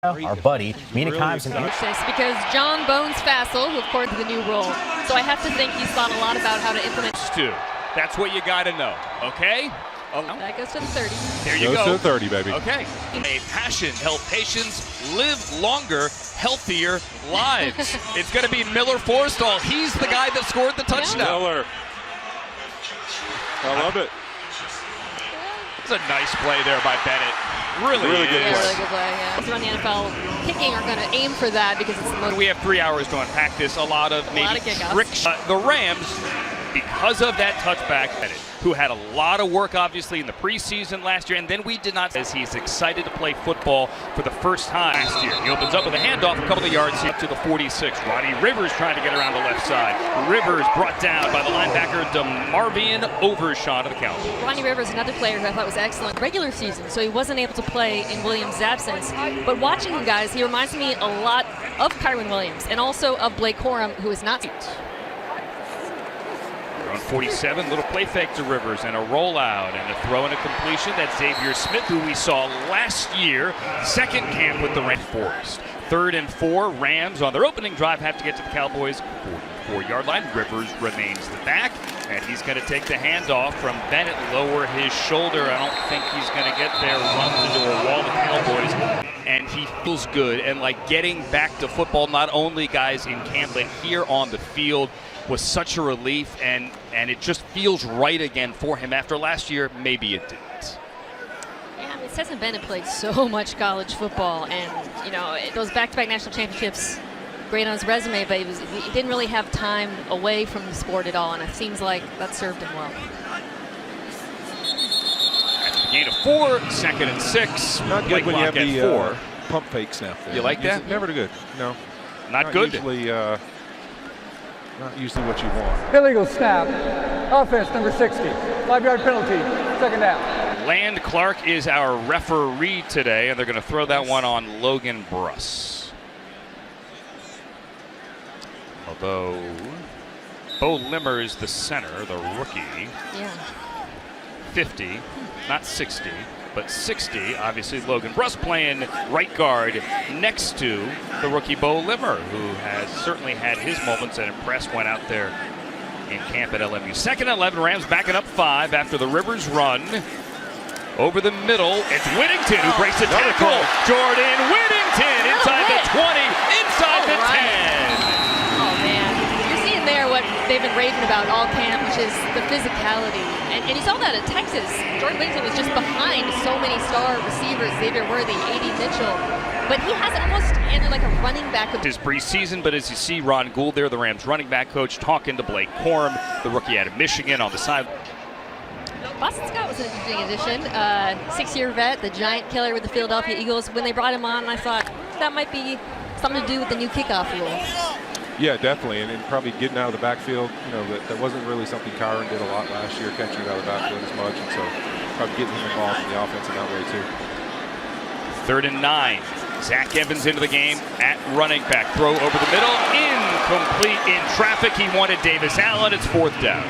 Our buddy, Mina Kimes. Because John Bones Fassel, who of course is the new role, so I have to think he's thought a lot about how to implement. Stu, that's what you got to know, okay? That goes to the 30. There you go. Goes to the 30, baby. Okay. A passion, help patients live longer, healthier lives. It's going to be Miller Forrestall. He's the guy that scored the touchdown. Miller. I love it. It's a nice play there by Bennett. Really Really good play, yeah. Those around the NFL kicking are going to aim for that because it's the most. We have 3 hours to unpack this. A lot of tricks. The Rams, because of that touchback, who had a lot of work, obviously, in the preseason last year, and then we did not, as he's excited to play football for the first time last year. He opens up with a handoff, a couple of yards up to the 46. Ronnie Rivers trying to get around the left side. Rivers brought down by the linebacker, DeMarvion Overshawn of the Cowboys. Ronnie Rivers, another player who I thought was excellent regular season, so he wasn't able to play in Williams' absence. But watching him, guys, he reminds me a lot of Kyron Williams and also of Blake Corum, who is not. On 47, little play fake to Rivers and a rollout and a throw and a completion. That's Xavier Smith, who we saw last year, second camp with the Rams. Forrest. 3rd and 4, Rams on their opening drive have to get to the Cowboys 44-yard line. Rivers remains the back, and he's going to take the handoff from Bennett, lower his shoulder. I don't think he's going to get there, runs into a wall of the Cowboys, and he feels good. And like getting back to football, not only guys in camp, but here on the field, was such a relief, and it just feels right again for him. After last year, maybe it didn't. Yeah, I mean, Stetson Bennett played so much college football, and you know, those back-to-back national championships, great on his resume, but he didn't really have time away from the sport at all, and it seems like that served him well. After the gain of 4, 2nd and 6. Not good when you have the 4. Pump fake snap there. You like that? Never good. No. Not good. Usually, not usually what you want. Illegal snap. Offense number 60. 5-yard penalty. 2nd down. Land Clark is our referee today, and they're going to throw that one on Logan Bruss. Although Bo Limmer's the center, the rookie. Yeah. 50, not 60, but 60. Obviously, Logan Bruss playing right guard next to the rookie Bo Limmer, who has certainly had his moments and impressed. Went out there in camp at LMU. 2nd and 11, Rams backing up 5 after the Rivers run. Over the middle, it's Whittington who breaks the tackle. Jordan Whittington inside the 20, inside the 10. Oh, man. You're seeing there what they've been raving about all camp, which is the physicality. And you saw that at Texas. Jordan Whittington was just behind so many star receivers, Xavier Worthy, A.D. Mitchell. But he has almost ended like a running back. His preseason, but as you see Ron Gould there, the Rams running back coach, talking to Blake Corum, the rookie out of Michigan on the side. Boston Scott was an interesting addition. 6-year vet, the giant killer with the Philadelphia Eagles. When they brought him on, I thought that might be something to do with the new kickoff rule. Yeah, definitely, and probably getting out of the backfield. You know, that wasn't really something Kyron did a lot last year, catching it out of the backfield as much, and so probably getting him involved in the offense in that way too. 3rd and 9. Zach Evans into the game at running back. Throw over the middle, incomplete in traffic. He wanted Davis Allen. It's 4th down.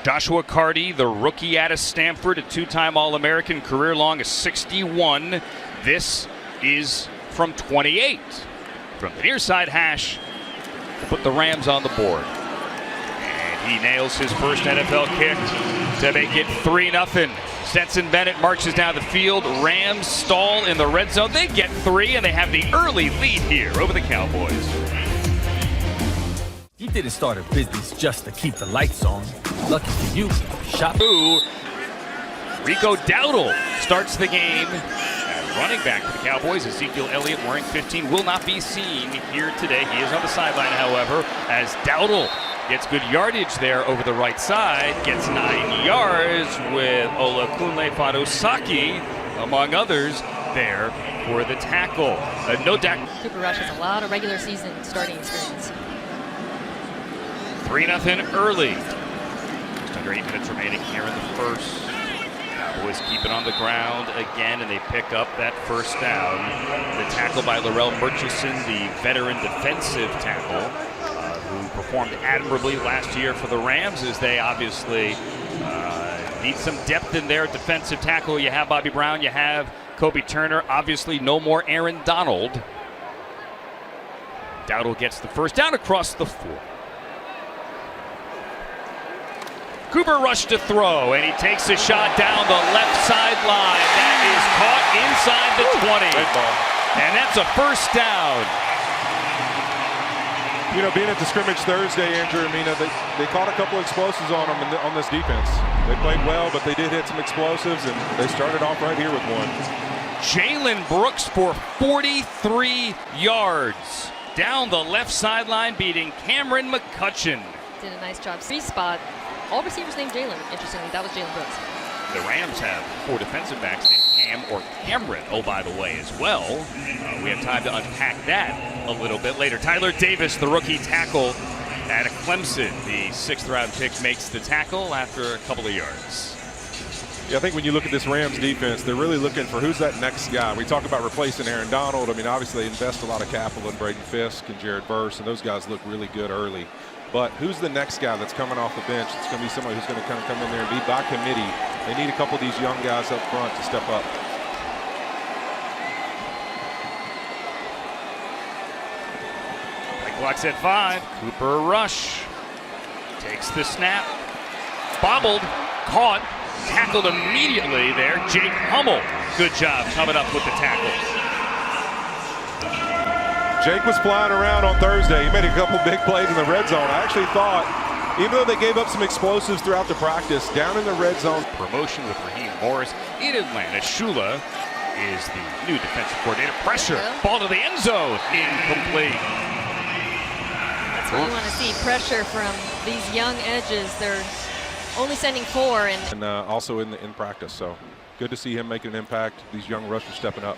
Joshua Carty, the rookie out of Stanford, a 2-time All-American, career-long, a 61. This is from 28. From the near side hash to put the Rams on the board. And he nails his first NFL kick to make it 3-0. Stetson Bennett marches down the field. Rams stall in the red zone. They get 3, and they have the early lead here over the Cowboys. He didn't start a business just to keep the lights on. Lucky for you, shop. Rico Dowdle starts the game. Running back for the Cowboys, Ezekiel Elliott wearing 15 will not be seen here today. He is on the sideline, however, as Dowdle gets good yardage there over the right side. Gets 9 yards with Olakunle Fadosaki, among others, there for the tackle. No doubt. Cooper Rush has a lot of regular season starting experience. 3-0 early. Just under 8 minutes remaining here in the first. Cowboys keep it on the ground again, and they pick up that first down. The tackle by Laurel Murchison, the veteran defensive tackle, who performed admirably last year for the Rams, as they obviously Need some depth in there. Defensive tackle. You have Bobby Brown. You have Kobe Turner. Obviously, no more Aaron Donald. Dowdle gets the first down across the 4. Cooper rushed to throw, and he takes a shot down the left sideline. That is caught inside the 20. And that's a first down. You know, being at the scrimmage Thursday, Andrew, I mean, they caught a couple explosives on them on this defense. They played well, but they did hit some explosives, and they started off right here with one. Jalen Brooks for 43 yards. Down the left sideline, beating Cameron McCutcheon. Did a nice job. Free spot. All receivers named Jalen. Interestingly, that was Jalen Brooks. The Rams have 4 defensive backs named Cam or Cameron, oh, by the way, as well. We have time to unpack that a little bit later. Tyler Davis, the rookie tackle at Clemson. The 6th-round pick makes the tackle after a couple of yards. Yeah, I think when you look at this Rams defense, they're really looking for who's that next guy. We talk about replacing Aaron Donald. I mean, obviously they invest a lot of capital in Braden Fisk and Jared Verse, and those guys look really good early. But who's the next guy that's coming off the bench? It's going to be somebody who's going to kind of come in there and be by committee. They need a couple of these young guys up front to step up. Play clock's at 5. Cooper rush. Takes the snap. Bobbled. Caught. Tackled immediately there. Jake Hummel. Good job coming up with the tackle. Jake was flying around on Thursday. He made a couple big plays in the red zone. I actually thought, even though they gave up some explosives throughout the practice, down in the red zone. Promotion with Raheem Morris in Atlanta. Shula is the new defensive coordinator. Pressure. Ball to the end zone. Incomplete. That's what you want to see. Pressure from these young edges. They're only sending 4. And also in practice. So good to see him making an impact. These young rushers stepping up.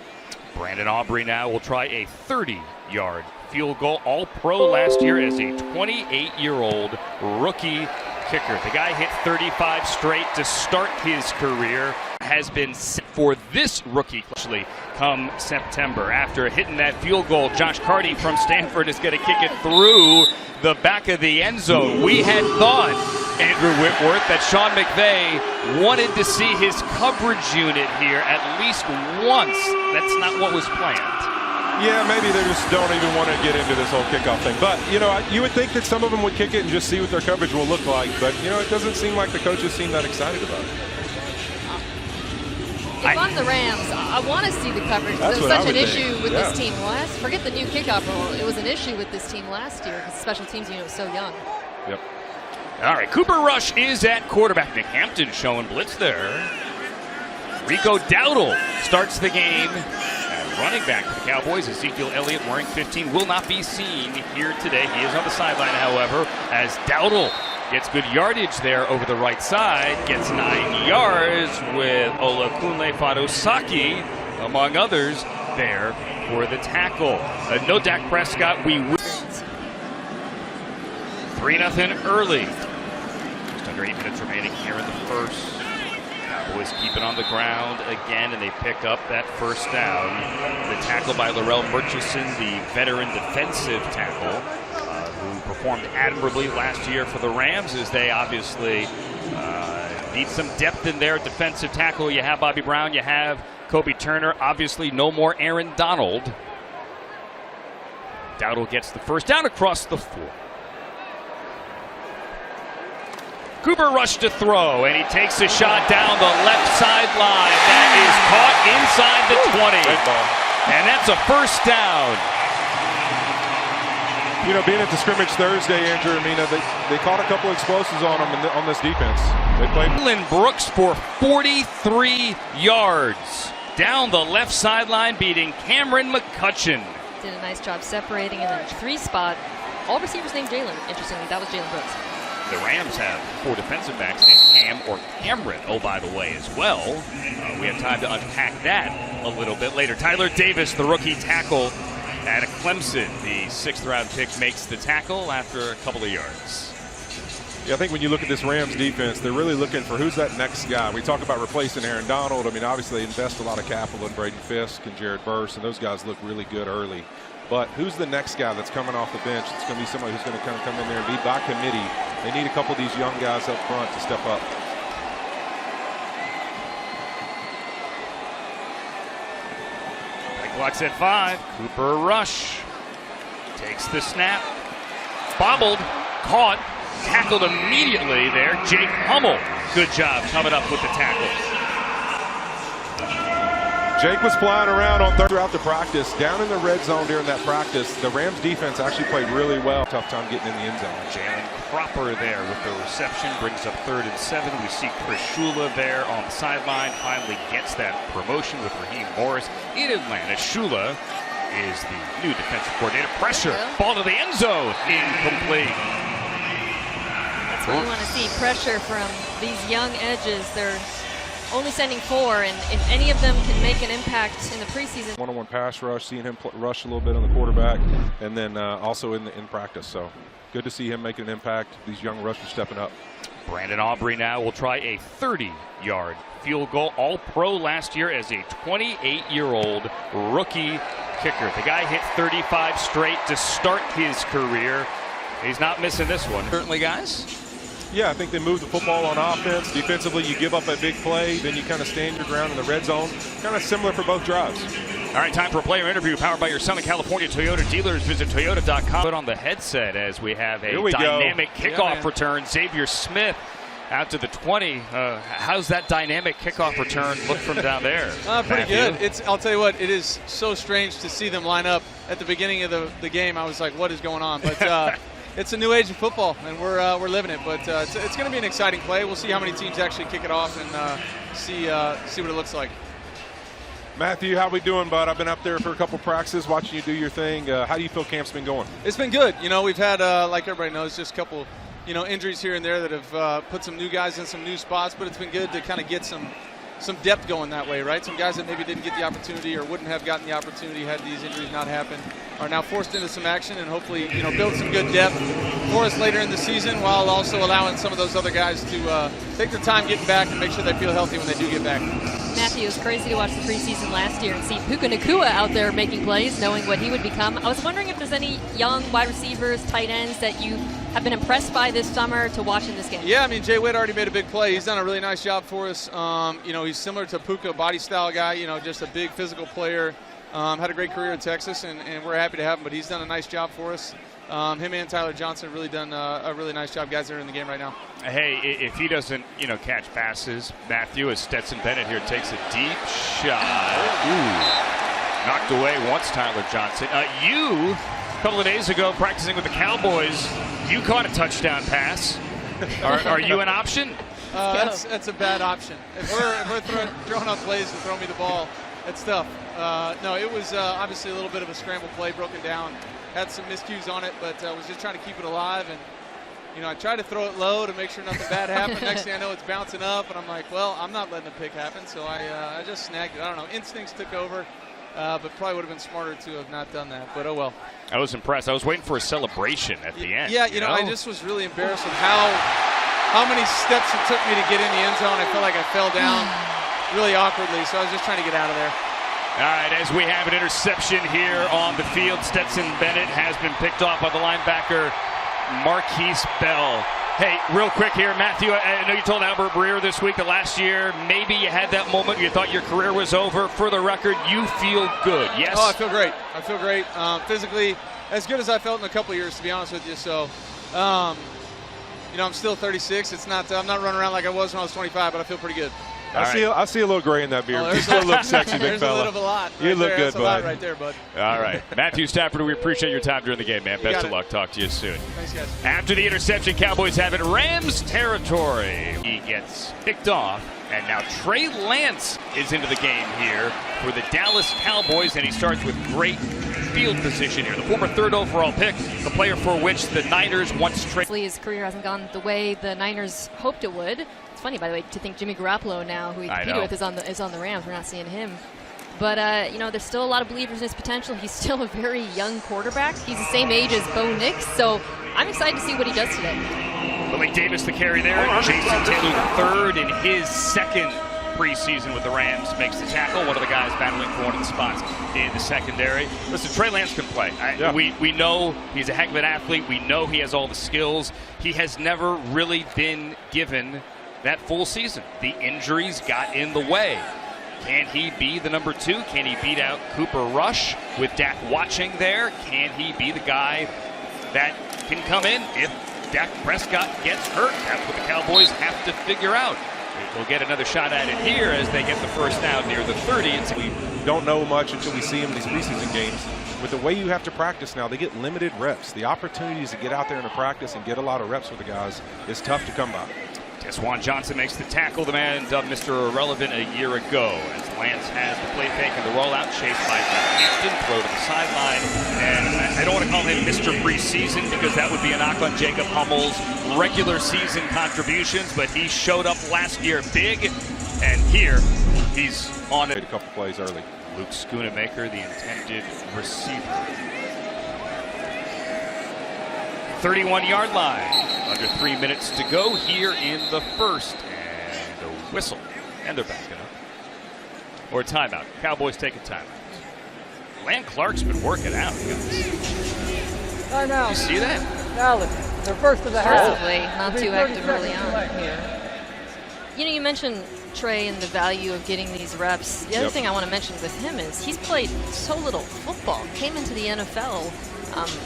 Brandon Aubrey now will try a 30-yard field goal. All-Pro last year as a 28-year-old rookie kicker. The guy hit 35 straight to start his career. Has been set for this rookie actually come September. After hitting that field goal, Josh Carty from Stanford is going to kick it through the back of the end zone. We had thought, Andrew Whitworth, that Sean McVay wanted to see his coverage unit here at least once. That's not what was planned. Yeah, maybe they just don't even want to get into this whole kickoff thing. But, you know, you would think that some of them would kick it and just see what their coverage will look like. But, you know, it doesn't seem like the coaches seem that excited about it. If I'm the Rams, I want to see the coverage. It was such an issue with this team last. Forget the new kickoff rule. It was an issue with this team last year because special teams unit was so young. Yep. All right, Cooper Rush is at quarterback. Nick Hampton showing blitz there. Rico Dowdle starts the game. And running back for the Cowboys, Ezekiel Elliott, wearing 15, will not be seen here today. He is on the sideline, however, as Dowdle gets good yardage there over the right side. Gets 9 yards with Olakunle Fadosaki, among others, there for the tackle. No Dak Prescott. We win. 3-0 early. Just under 8 minutes remaining here in the first. Cowboys keep it on the ground again, and they pick up that first down. The tackle by Larrell Murchison, the veteran defensive tackle, who performed admirably last year for the Rams, as they obviously need some depth in there. Defensive tackle, you have Bobby Brown, you have Kobe Turner. Obviously, no more Aaron Donald. Dowdle gets the first down across the 4. Cooper rushed to throw, and he takes a shot down the left sideline. That is caught inside the 20. And that's a first down. You know, being at the scrimmage Thursday, Andrew, I mean, they caught a couple explosives on them on this defense. They played. Jalen Brooks for 43 yards. Down the left sideline, beating Cameron McCutcheon. Did a nice job separating in the 3 spot. All receivers named Jalen. Interestingly, that was Jalen Brooks. The Rams have 4 defensive backs named Cam or Cameron, oh, by the way, as well. We have time to unpack that a little bit later. Tyler Davis, the rookie tackle at Clemson. The 6th-round pick makes the tackle after a couple of yards. Yeah, I think when you look at this Rams defense, they're really looking for who's that next guy. We talk about replacing Aaron Donald. I mean, obviously they invest a lot of capital in Braden Fisk and Jared Verse, and those guys look really good early. But who's the next guy that's coming off the bench? It's going to be somebody who's going to kind of come in there and be by committee. They need a couple of these young guys up front to step up. Clock's at 5. Cooper rush. Takes the snap. Bobbled. Caught. Tackled immediately there. Jake Hummel. Good job coming up with the tackle. Jake was flying around on throughout the practice. Down in the red zone during that practice, the Rams defense actually played really well. Tough time getting in the end zone. Jalen Cropper there with the reception. Brings up 3rd and 7. We see Chris Shula there on the sideline. Finally gets that promotion with Raheem Morris in Atlanta. Shula is the new defensive coordinator. Pressure. Ball to the end zone. Incomplete. That's what you want to see. Pressure from these young edges. They're only sending 4, and if any of them can make an impact in the preseason. One-on-one pass rush, seeing him rush a little bit on the quarterback, and then also in practice. So good to see him making an impact. These young rushers stepping up. Brandon Aubrey now will try a 30-yard field goal. All-Pro last year as a 28-year-old rookie kicker. The guy hit 35 straight to start his career. He's not missing this one. Certainly, guys. Yeah, I think they move the football on offense. Defensively, you give up a big play, then you kind of stand your ground in the red zone. Kind of similar for both drives. All right, time for a player interview powered by your Southern California Toyota dealers. Visit Toyota.com. Put on the headset as we have a dynamic kickoff return. Xavier Smith out to the 20. How's that dynamic kickoff return look from down there? Pretty good. I'll tell you what, it is so strange to see them line up at the beginning of the game. I was like, what is going on? But it's a new age of football, and we're living it. But it's going to be an exciting play. We'll see how many teams actually kick it off and see what it looks like. Matthew, how we doing, bud? I've been up there for a couple practices watching you do your thing. How do you feel camp's been going? It's been good. You know, we've had, like everybody knows, just a couple, injuries here and there that have put some new guys in some new spots, but it's been good to kind of get some depth going that way, right? Some guys that maybe didn't get the opportunity or wouldn't have gotten the opportunity had these injuries not happened are now forced into some action and hopefully, build some good depth for us later in the season while also allowing some of those other guys to take their time getting back and make sure they feel healthy when they do get back. Matthew, it was crazy to watch the preseason last year and see Puka Nacua out there making plays, knowing what he would become. I was wondering if there's any young wide receivers, tight ends that you have been impressed by this summer to watch in this game. Yeah, I mean, Jay Witt already made a big play. He's done a really nice job for us. He's similar to Puka, body style guy, just a big physical player. Had a great career in Texas, and we're happy to have him, but he's done a nice job for us. Him and Tyler Johnson have really done a really nice job, guys that are in the game right now. Hey, if he doesn't, catch passes, Matthew, as Stetson Bennett here takes a deep shot. Ooh. Knocked away once, Tyler Johnson. You, a couple of days ago, practicing with the Cowboys, you caught a touchdown pass. Are you an option? That's a bad option. If we're throwing out plays and throwing me the ball, that's tough. No, it was obviously a little bit of a scramble play, broken down. Had some miscues on it, but was just trying to keep it alive. And, I tried to throw it low to make sure nothing bad happened. Next thing I know, it's bouncing up, and I'm like, well, I'm not letting the pick happen. So I just snagged it. I don't know. Instincts took over, but probably would have been smarter to have not done that. But, oh, well. I was impressed. I was waiting for a celebration at the end. Yeah, I just was really embarrassed with how many steps it took me to get in the end zone. I felt like I fell down really awkwardly, so I was just trying to get out of there. All right, as we have an interception here on the field, Stetson Bennett has been picked off by the linebacker, Marquise Bell. Hey, real quick here, Matthew, I know you told Albert Breer this week that last year maybe you had that moment you thought your career was over. For the record, you feel good, yes? Oh, I feel great. I feel great. Physically, as good as I felt in a couple of years, to be honest with you. So, I'm still 36. I'm not running around like I was when I was 25, but I feel pretty good. I see a little gray in that beard. You still look sexy, big fella. There's a little of a lot. You look good, bud. That's a lot right there, bud. All right. Matthew Stafford, we appreciate your time during the game, man. Best of luck. Talk to you soon. Thanks, guys. After the interception, Cowboys have it Rams territory. He gets picked off, and now Trey Lance is into the game here for the Dallas Cowboys, and he starts with great field position here. The former 3rd overall pick, the player for which the Niners once traded. His career hasn't gone the way the Niners hoped it would. It's funny, by the way, to think Jimmy Garoppolo now, who he competed with, is on the Rams. We're not seeing him. But, there's still a lot of believers in his potential. He's still a very young quarterback. He's the same age as Bo Nix, so I'm excited to see what he does today. Malik Davis the carry there. Jason Taylor III in his 2nd preseason with the Rams makes the tackle. One of the guys battling for one of the spots in the secondary. Listen, Trey Lance can play. We know he's a heck of an athlete. We know he has all the skills. He has never really been given that full season. The injuries got in the way. Can he be the number 2? Can he beat out Cooper Rush with Dak watching there? Can he be the guy that can come in if Dak Prescott gets hurt? That's what the Cowboys have to figure out. We'll get another shot at it here as they get the first down near the 30. We don't know much until we see him in these preseason games. With the way you have to practice now, they get limited reps. The opportunities to get out there in the practice and get a lot of reps with the guys is tough to come by. Desjuan Johnson makes the tackle, the man dubbed Mr. Irrelevant a year ago, as Lance has the play fake and the rollout, chased by Hampton, throw to the sideline. And I don't want to call him Mr. Preseason because that would be a knock on Jacob Hummel's regular season contributions, but he showed up last year big, and here he's on it. A couple plays early. Luke Schoonemaker, the intended receiver. 31-yard line. Under 3 minutes to go here in the first. And a whistle. And they're backing up. Or timeout. Cowboys take a timeout. Lan Clark's been working out, guys. Timeout. You see that? Dallas, they're first of the half. Possibly not too active early on here. You know, you mentioned Trey and the value of getting these reps. The other thing I want to mention with him is he's played so little football. Came into the NFL,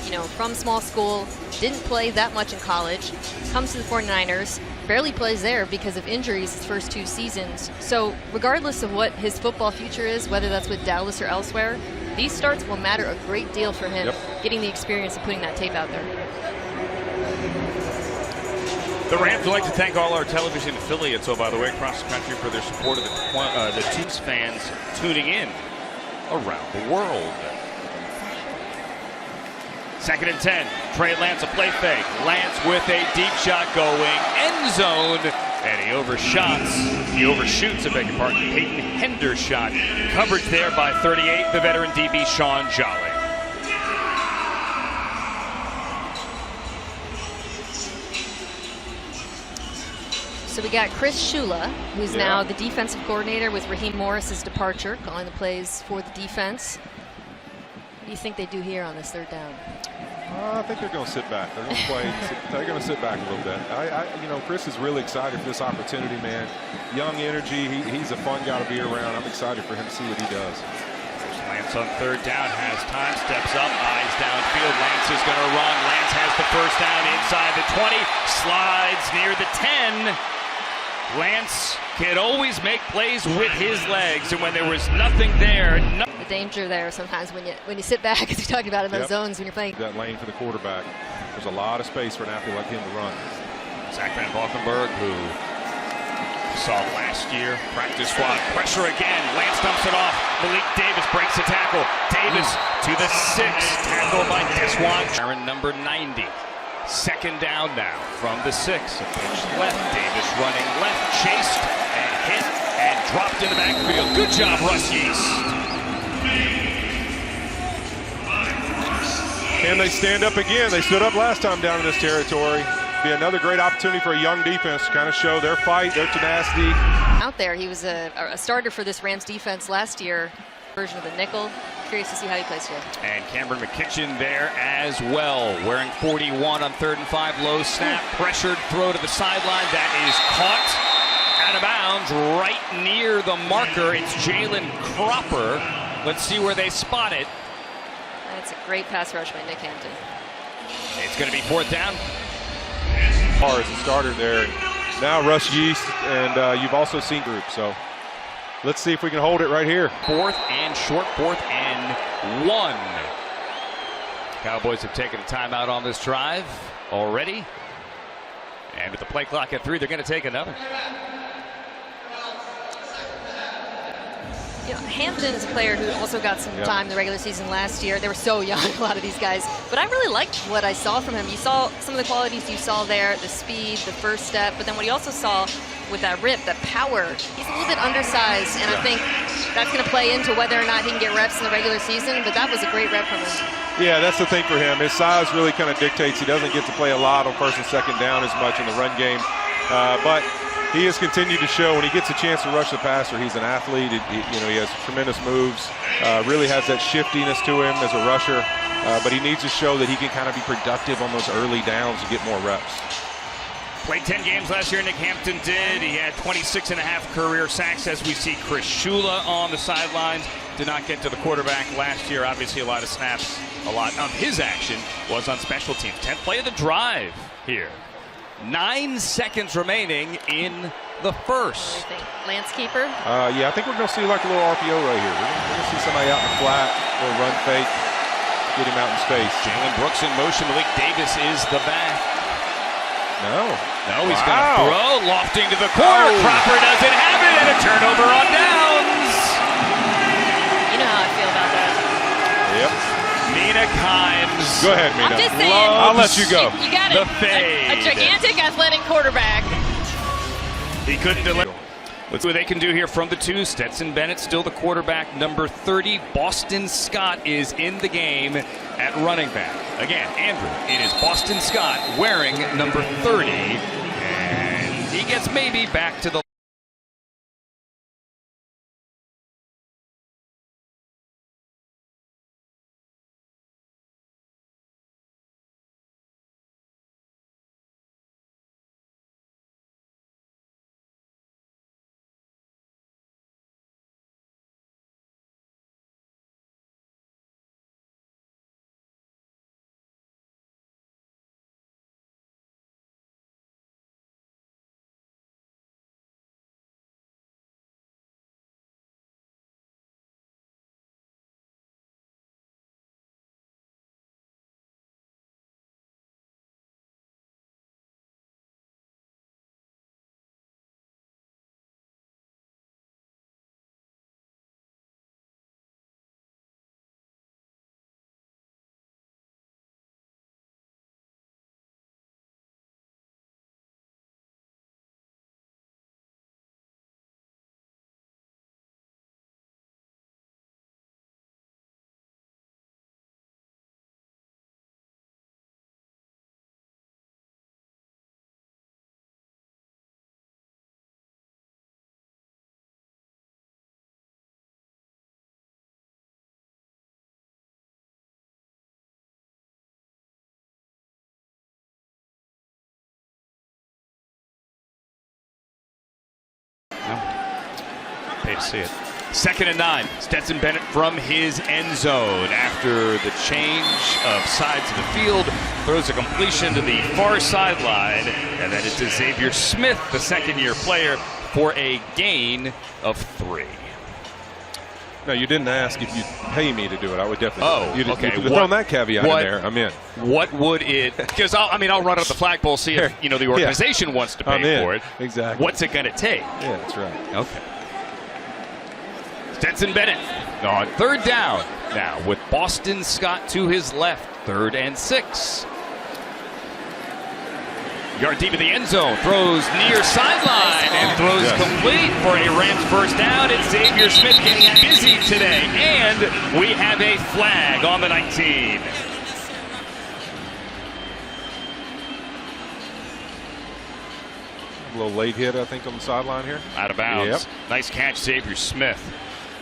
you know, from small school, didn't play that much in college, comes to the 49ers, barely plays there because of injuries his first 2 seasons. So regardless of what his football future is, whether that's with Dallas or elsewhere, these starts will matter a great deal for him, getting the experience of putting that tape out there. The Rams would like to thank all our television affiliates, by the way, across the country for their support of the team's fans tuning in around the world. 2nd and 10. Trey Lance a play fake. Lance with a deep shot going end zone, and he overshoots, I beg your pardon, Peyton Hendershot. Coverage there by 38, the veteran DB Sean Jolly. So we got Chris Shula, who's now the defensive coordinator with Raheem Morris's departure, calling the plays for the defense. What do you think they do here on this 3rd down? I think they're going to sit back. They're going to play. They're going to sit back a little bit. You know, Chris is really excited for this opportunity, man. Young energy. He's a fun guy to be around. I'm excited for him to see what he does. Lance on 3rd down, has time, steps up, eyes downfield. Lance is going to run. Lance has the first down inside the 20, slides near the 10. Lance can always make plays with his legs, and when there was nothing there, the danger there sometimes when you sit back, as we talked about in those zones when you're playing. That lane for the quarterback. There's a lot of space for an athlete like him to run. Zach Van Valkenburg, who saw last year, practice squad pressure again. Lance dumps it off. Malik Davis breaks the tackle. Davis to the 6, tackled by Desjuan. Aaron number 90. 2nd down now from the 6. A pitch left. Davis running left, chased and hit and dropped in the backfield. Good job, Russ Yeast. Can they stand up again? They stood up last time down in this territory. Be another great opportunity for a young defense to kind of show their fight, their tenacity. Out there, he was a starter for this Rams defense last year, version of the nickel. Curious to see how he plays today. And Cameron McKitchen there as well, wearing 41 on 3rd and 5, low snap, pressured throw to the sideline. That is caught out of bounds right near the marker. It's Jalen Cropper. Let's see where they spot it. That's a great pass rush by Nick Hampton. It's going to be 4th down. As a starter there. Now Russ Yeast, and you've also seen group, so let's see if we can hold it right here. 4th and short, 4th and 1. Cowboys have taken a timeout on this drive already. And with the play clock at 3, they're going to take another. You know, Hampton's a player who also got some time in the regular season last year. They were so young, a lot of these guys. But I really liked what I saw from him. You saw some of the qualities you saw there, the speed, the first step. But then what you also saw with that rip, that power, he's a little bit undersized. And I think that's going to play into whether or not he can get reps in the regular season. But that was a great rep from him. Yeah, that's the thing for him. His size really kind of dictates he doesn't get to play a lot on 1st and 2nd down as much in the run game. But he has continued to show when he gets a chance to rush the passer, he's an athlete. He has tremendous moves, really has that shiftiness to him as a rusher. But he needs to show that he can kind of be productive on those early downs and get more reps. Played 10 games last year, Nick Hampton did. He had 26.5 career sacks, as we see Chris Shula on the sidelines. Did not get to the quarterback last year. Obviously, a lot of snaps, a lot of his action was on special teams. 10th play of the drive here. 9 seconds remaining in the first. Landskeeper? Yeah, I think we're going to see like a little RPO right here. We're going to see somebody out in the flat, a little run fake, get him out in space. Jalen Brooks in motion. Malik Davis is the back. No, he's going to throw, lofting to the corner. Cropper doesn't have it, and a turnover on downs. You know how I feel about that. Yep. Mina Kimes. Go ahead, Mina. I'm just saying. I'll let you go. You got The it. fade. A gigantic athletic quarterback. He couldn't deliver. Let's see what they can do here from the 2. Stetson Bennett still the quarterback, number 30. Boston Scott is in the game at running back. Again, Andrew, it is Boston Scott wearing number 30. And he gets maybe back to the pay to see it. 2nd and 9. Stetson Bennett from his end zone after the change of sides of the field. Throws a completion to the far sideline. And then it's to Xavier Smith, the second-year player, for a gain of 3. No, you didn't ask if you'd pay me to do it. I would definitely do it. Okay. If you'd thrown that caveat in there, I'm in. What would it... Because, I'll run up the flagpole, see if the organization wants to pay for it. Exactly. What's it going to take? Yeah, that's right. Okay. Stetson Bennett on 3rd down now with Boston Scott to his left. 3rd and 6. Yard deep in the end zone. Throws near sideline and throws complete for a Rams first down. It's Xavier Smith getting busy today. And we have a flag on the 19. A little late hit, I think, on the sideline here. Out of bounds. Yep. Nice catch, Xavier Smith.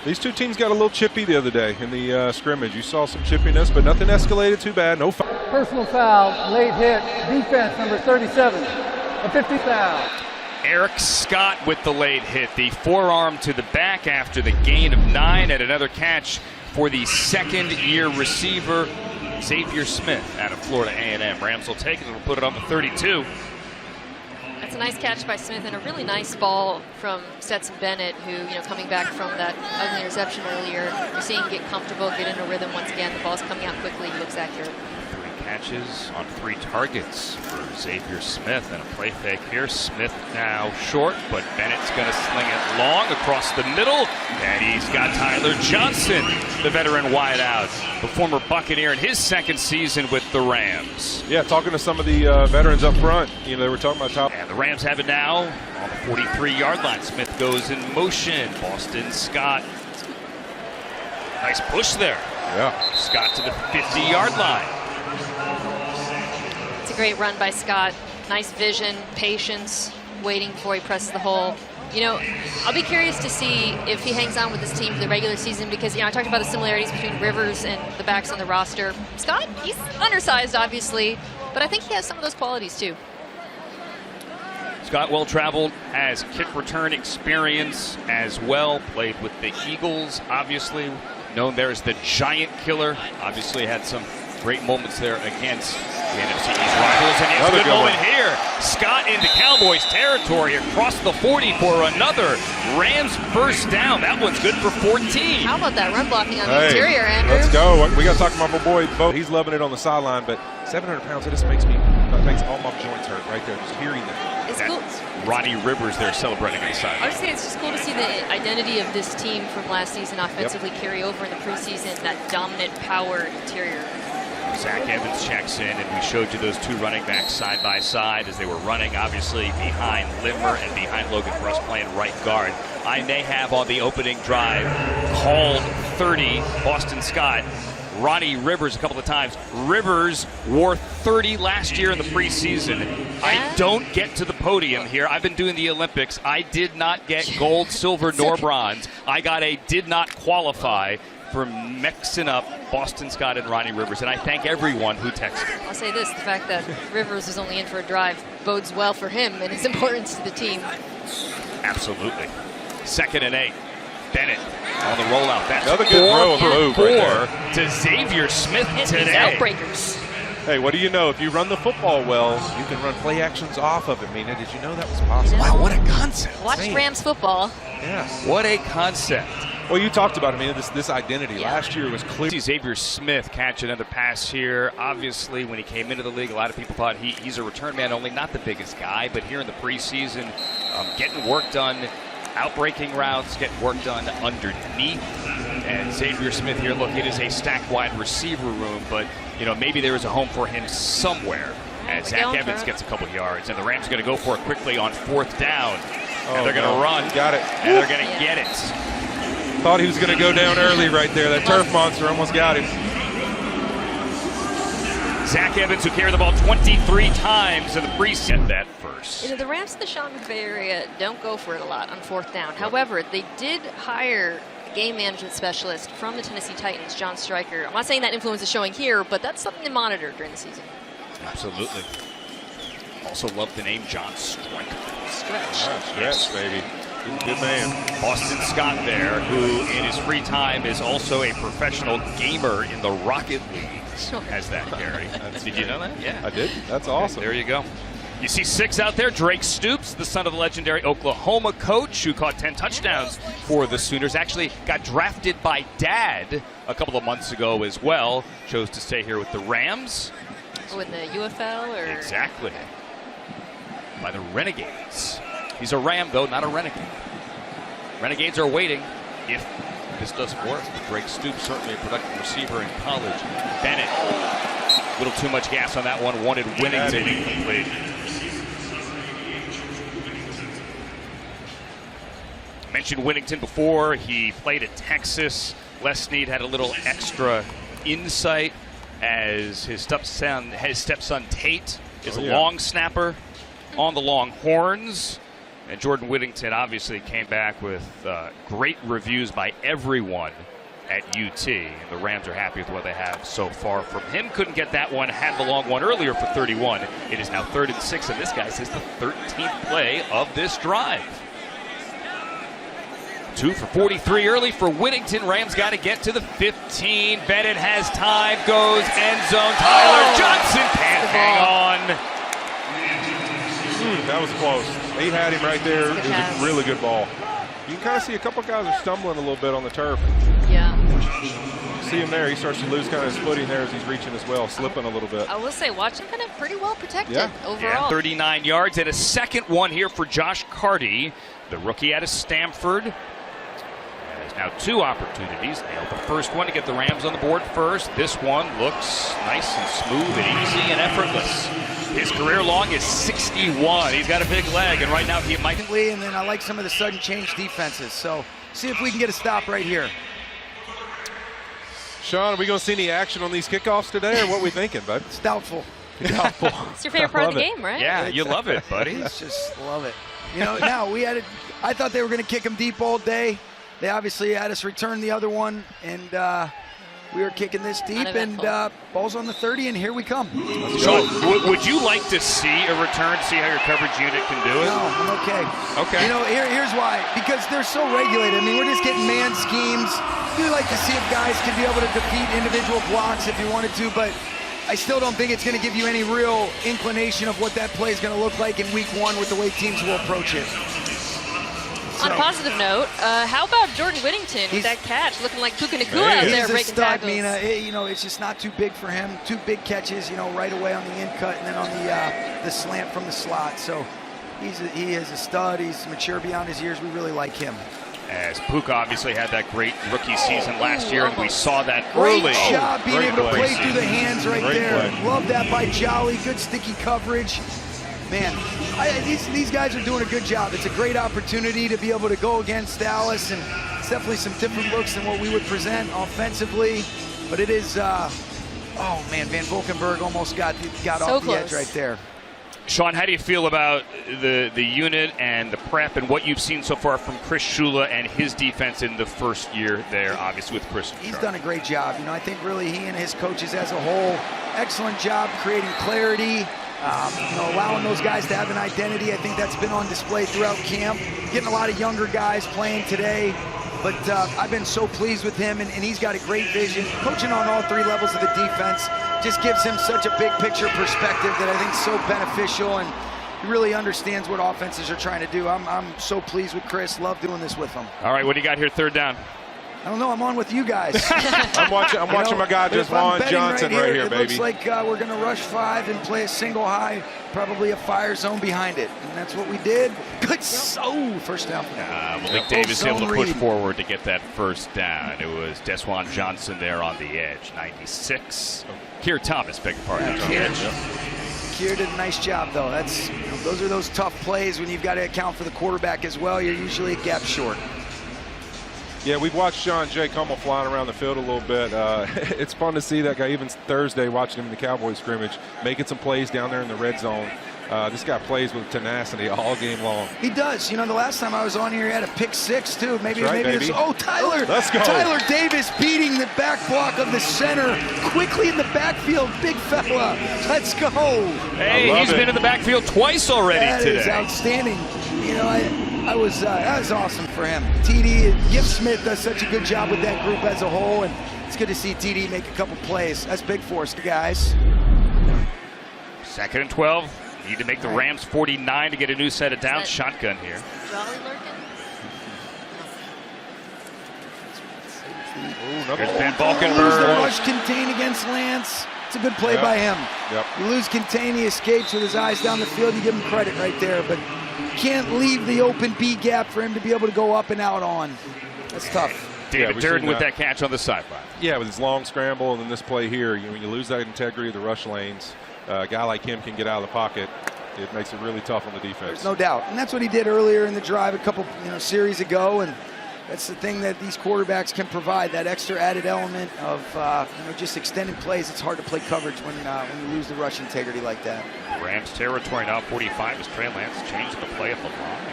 These two teams got a little chippy the other day in the scrimmage. You saw some chippiness, but nothing escalated too bad. No foul. Personal foul, late hit, defense number 37, a 50 foul. Eric Scott with the late hit. The forearm to the back after the gain of 9 and another catch for the second-year receiver, Xavier Smith out of Florida A&M. Rams will take it and will put it on the 32. That's a nice catch by Smith and a really nice ball from Stetson Bennett, who, coming back from that ugly interception earlier, you're seeing him get comfortable, get into rhythm once again. The ball's coming out quickly. He looks accurate. 3 catches on 3 targets for Xavier Smith, and a play fake here. Smith now short, but Bennett's going to sling it long across the middle, and he's got Tyler Johnson, the veteran wideout, the former Buccaneer in his 2nd season with the Rams. Yeah, talking to some of the veterans up front, they were talking about top. And the Rams have it now on the 43-yard line. Smith goes in motion. Boston Scott. Nice push there. Yeah. Scott to the 50-yard line. It's a great run by Scott. Nice vision, patience, waiting before he presses the hole. I'll be curious to see if he hangs on with this team for the regular season because, I talked about the similarities between Rivers and the backs on the roster. Scott, he's undersized, obviously, but I think he has some of those qualities, too. Scott, well-traveled, has kick return experience as well. Played with the Eagles, obviously. Known there as the Giant Killer. Obviously had some great moments there against the NFC East rivals. And it's a good moment here. Scott into Cowboys territory across the 40 for another Rams first down. That one's good for 14. How about that run blocking on the interior, Andrew? Let's go. We got to talk about my boy Bo. He's loving it on the sideline, but 700 pounds, it just makes all my joints hurt right there, just hearing that. It's cool. Ronnie Rivers there celebrating on the side. I would say it's just cool to see the identity of this team from last season offensively carry over in the preseason, that dominant power interior. Zach Evans checks in, and we showed you those two running backs side by side as they were running, obviously behind Limmer and behind Logan Russ playing right guard. I may have on the opening drive called 30 Boston Scott. Ronnie Rivers a couple of times. Rivers wore 30 last year in the preseason. Yeah. I don't get to the podium here. I've been doing the Olympics. I did not get gold, silver, nor bronze. I got a did not qualify for mixing up Boston Scott and Ronnie Rivers, and I thank everyone who texted. I'll say this, the fact that Rivers was only in for a drive bodes well for him and his importance to the team. Absolutely. 2nd and 8. Bennett on the rollout. That's another good throw on the move right there. To Xavier Smith today. These outbreakers. Hey, what do you know? If you run the football well, you can run play actions off of it, Mina. Did you know that was possible? Wow, what a concept. Watch Rams football. Yes. What a concept. Well, you talked about it, Mina, this identity. Yeah. Last year was clear. Xavier Smith catch another pass here. Obviously, when he came into the league, a lot of people thought he's a return man only, not the biggest guy, but here in the preseason, getting work done, outbreaking routes, getting work done underneath. And Xavier Smith here, look, it is a stacked wide receiver room, but maybe there is a home for him somewhere. And Zach Evans gets a couple yards, and the Rams are going to go for it quickly on 4th down. And they're going to run. Got it. And they're going to get it. Thought he was going to go down early right there. That turf monster almost got him. Zach Evans, who carried the ball 23 times in the preseason, that first. The Rams in the Sean McVay area don't go for it a lot on 4th down. However, they did hire a game management specialist from the Tennessee Titans, John Stryker. I'm not saying that influence is showing here, but that's something to monitor during the season. Absolutely. Also love the name John Stryker. Stretch, baby. Good man. Boston Scott there, who in his free time is also a professional gamer in the Rocket League. Sure. Has that, Gary. Did you know that? Yeah. I did. That's awesome. There you go. You see 6 out there. Drake Stoops, the son of the legendary Oklahoma coach who caught 10 touchdowns for the Sooners. Actually got drafted by Dad a couple of months ago as well. Chose to stay here with the Rams. Oh, in the UFL? Or? Exactly. By the Renegades. He's a Ram, though, not a Renegade. Renegades are waiting if this doesn't work. Drake Stoops, certainly a productive receiver in college. Bennett, a little too much gas on that one. Wanted Whittington incomplete. Mentioned Whittington before. He played at Texas. Les Snead had a little extra insight as his stepson Tate is a long snapper on the Longhorns. And Jordan Whittington obviously came back with great reviews by everyone at UT. And the Rams are happy with what they have so far from him. Couldn't get that one, had the long one earlier for 31. It is now 3rd and 6, and this guy says the 13th play of this drive. 2 for 43 early for Whittington. Rams got to get to the 15. Bennett has time, goes end zone. Tyler Johnson can't hang on. That was close. He had him right there. It was a really good ball. You can kind of see a couple guys are stumbling a little bit on the turf. Yeah. See him there. He starts to lose kind of his footing there as he's reaching as well, slipping a little bit. I will say, Washington pretty well protected overall. Yeah, 39 yards and a second one here for Josh Carty, the rookie out of Stanford. There's now 2 opportunities. Nailed the first one to get the Rams on the board first. This one looks nice and smooth and easy and effortless. His career long is 61. He's got a big leg, and right now he might. And then I like some of the sudden change defenses. So see if we can get a stop right here. Sean, are we going to see any action on these kickoffs today, or what are we thinking, bud? It's doubtful. Doubtful. It's your favorite part of the game, right? Yeah, you love it, buddy. It's just love it. Now we had it. I thought they were going to kick them deep all day. They obviously had us return the other one, and We are kicking this deep, and ball's on the 30, and here we come. Sean, would you like to see a return, see how your coverage unit can do it? No, I'm okay. Okay. You know, here's why. Because they're so regulated. I mean, we're just getting man schemes. We like to see if guys can be able to defeat individual blocks if you wanted to, but I still don't think it's going to give you any real inclination of what that play is going to look like in week 1 with the way teams will approach it. On a positive note, how about Jordan Whittington with that catch, looking like Puka Nacua out there breaking tackles? Mina, you know, it's just not too big for him. 2 big catches, you know, right away on the in cut and then on the slant from the slot. So he is a stud. He's mature beyond his years. We really like him. As Puka obviously had that great rookie season last year, and we saw that early. Great job being able to play through the hands right there. Love that by Jolly. Good sticky coverage. Man, these guys are doing a good job. It's a great opportunity to be able to go against Dallas, and it's definitely some different looks than what we would present offensively. But it is, oh man, Van Valkenburg almost got off the edge right there. Sean, how do you feel about the unit and the prep and what you've seen so far from Chris Shula and his defense in the first year there, obviously with Chris? He's done a great job. You know, I think really he and his coaches as a whole, excellent job creating clarity. You know, allowing those guys to have an identity. I think that's been on display throughout camp. Getting a lot of younger guys playing today. But I've been so pleased with him, and he's got a great vision. Coaching on all 3 levels of the defense just gives him such a big picture perspective that I think is so beneficial, and he really understands what offenses are trying to do. I'm so pleased with Chris. Love doing this with him. All right, what do you got here, 3rd down? I don't know. I'm on with you guys. I'm watching my guy Desjuan Johnson right here, it baby. Looks like we're going to rush 5 and play a single high, probably a fire zone behind it, and that's what we did. Good. First down. Malik Davis able to push forward to get that first down. It was Desjuan Johnson there on the edge. 96. Keir Thomas, beg your pardon. Keir did a nice job, though. That's those are those tough plays when you've got to account for the quarterback as well. You're usually a gap short. Yeah, we've watched Sean Jay Kummel flying around the field a little bit. It's fun to see that guy, even Thursday, watching him in the Cowboys scrimmage, making some plays down there in the red zone. This guy plays with tenacity all game long. He does. You know, the last time I was on here, he had a pick 6, too. Maybe baby. Tyler. Let's go. Tyler Davis beating the back block of the center quickly in the backfield. Big fella. Let's go. Hey, he's been in the backfield twice already today. That is outstanding. You know, that was awesome for him. TD, Gift Smith does such a good job with that group as a whole, and it's good to see TD make a couple plays. That's big for us, guys. 2nd and 12. Need to make the Rams 49 to get a new set of downs. Shotgun here. Jolly lurking? There's Van The Valkenburg. rush contain against Lance. It's a good play by him. Yep. You lose contain, he escapes with his eyes down the field. You give him credit right there, but can't leave the open B gap for him to be able to go up and out on. That's tough. David Durden with that catch on the sideline. Yeah, with his long scramble and then this play here, when you lose that integrity of the rush lanes, a guy like him can get out of the pocket. It makes it really tough on the defense. There's no doubt, and that's what he did earlier in the drive a couple series ago, and that's the thing that these quarterbacks can provide, that extra added element of just extended plays. It's hard to play coverage when you lose the rush integrity like that. Rams territory now 45 as Trey Lance changed the play at the line.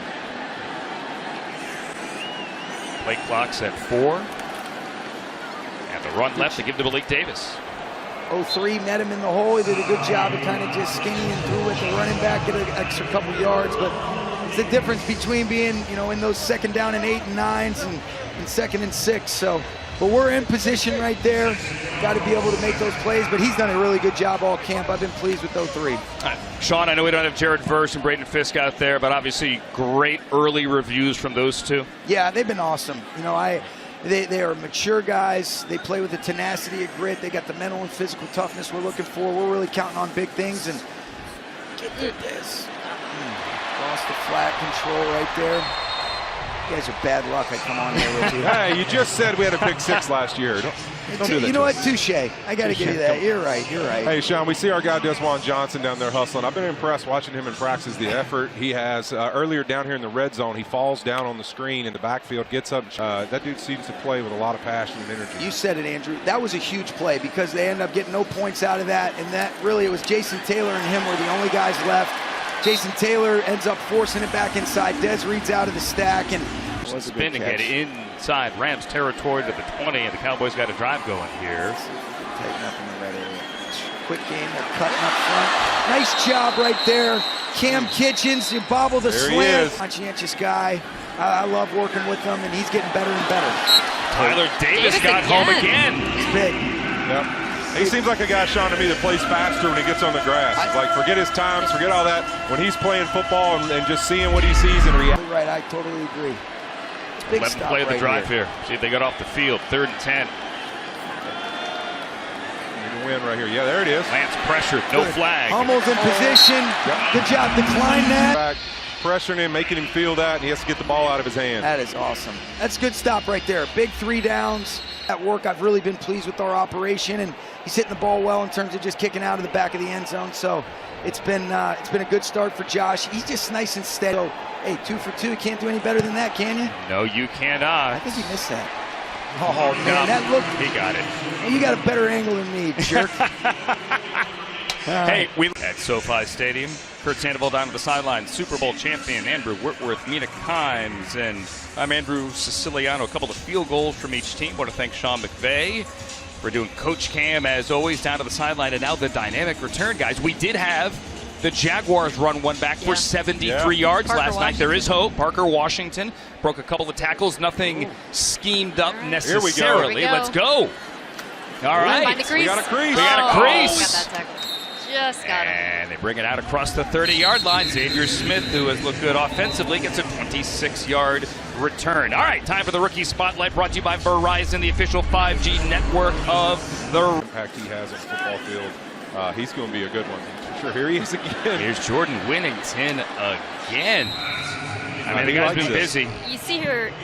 Play clock's at 4. And the run left to give to Malik Davis. 03 met him in the hole. He did a good job of kind of just skinnying through with the running back, get an extra couple yards. But it's the difference between being, in those 2nd down and 8 and 9s and 2nd and 6. So, but we're in position right there. Got to be able to make those plays. But he's done a really good job all camp. I've been pleased with 03. Sean, I know we don't have Jared Verse and Braden Fisk out there, but obviously great early reviews from those two. Yeah, they've been awesome. They are mature guys. They play with the tenacity of grit. They got the mental and physical toughness we're looking for. We're really counting on big things. And get this. Lost the flat control right there. You guys are bad luck. I come on here with you. Hey, you just said we had a pick 6 last year. Don't do that. You know what? Touche. I got to give you that. You're right. Hey, Sean, we see our guy Desjuan Johnson down there hustling. I've been impressed watching him in practice, the effort he has. Earlier down here in the red zone, he falls down on the screen in the backfield, gets up. That dude seems to play with a lot of passion and energy. You said it, Andrew. That was a huge play because they end up getting no points out of that. And that really, it was Jason Taylor and him were the only guys left. Jason Taylor ends up forcing it back inside. Dez Reed's out of the stack. And motion was a spin good to get catch. inside Rams territory to the 20, and the Cowboys got a drive going here. Tighten up in the red area. Quick game, they're cutting up front. Nice job right there. Cam Kitchens, you bobble the There he slant. is. Conscientious guy. I love working with him, and he's getting better and better. Tyler Davis got home again. He's big. Yep. He seems like a guy, Sean, to me, that plays faster when he gets on the grass. Like, forget his times, forget all that. When he's playing football and just seeing what he sees and reacting. Right, I totally agree. Big Let them stop play the right drive here. See if they get off the field. 3rd and 10. You can win right here. Yeah, there it is. Lance pressured, no flag. Hummels in position. Good job, decline that. Back, pressuring him, making him feel that, and he has to get the ball out of his hand. That is awesome. That's a good stop right there. Big 3 downs. At work, I've really been pleased with our operation, and he's hitting the ball well in terms of just kicking out of the back of the end zone. So it's been a good start for Josh. He's just nice and steady. So, hey, 2 for 2. Can't do any better than that, can you? No, you cannot. I think he missed that. Oh, man, that looked. He got it. Well, you got a better angle than me, jerk. Hey, we at SoFi Stadium. Kurt Sandoval down to the sideline. Super Bowl champion Andrew Whitworth, Mina Kimes, and I'm Andrew Siciliano. A couple of field goals from each team. Want to thank Sean McVay for doing Coach Cam, as always, down to the sideline. And now the dynamic return, guys. We did have the Jaguars run one back for 73 yards Parker last night. There is hope. Parker Washington broke a couple of tackles. Nothing schemed up necessarily. Here we go. Let's go. All right. Find the crease. We got a crease. We got a crease. Got that tackle. Just got him. And they bring it out across the 30-yard line. Xavier Smith, who has looked good offensively, gets a 26-yard return. All right, time for the Rookie Spotlight, brought to you by Verizon, the official 5G network of the Impact he has on the football field. He's going to be a good one. Sure, here he is again. Here's Jordan Whittington again. I mean, the he guy's likes been this. busy. You see here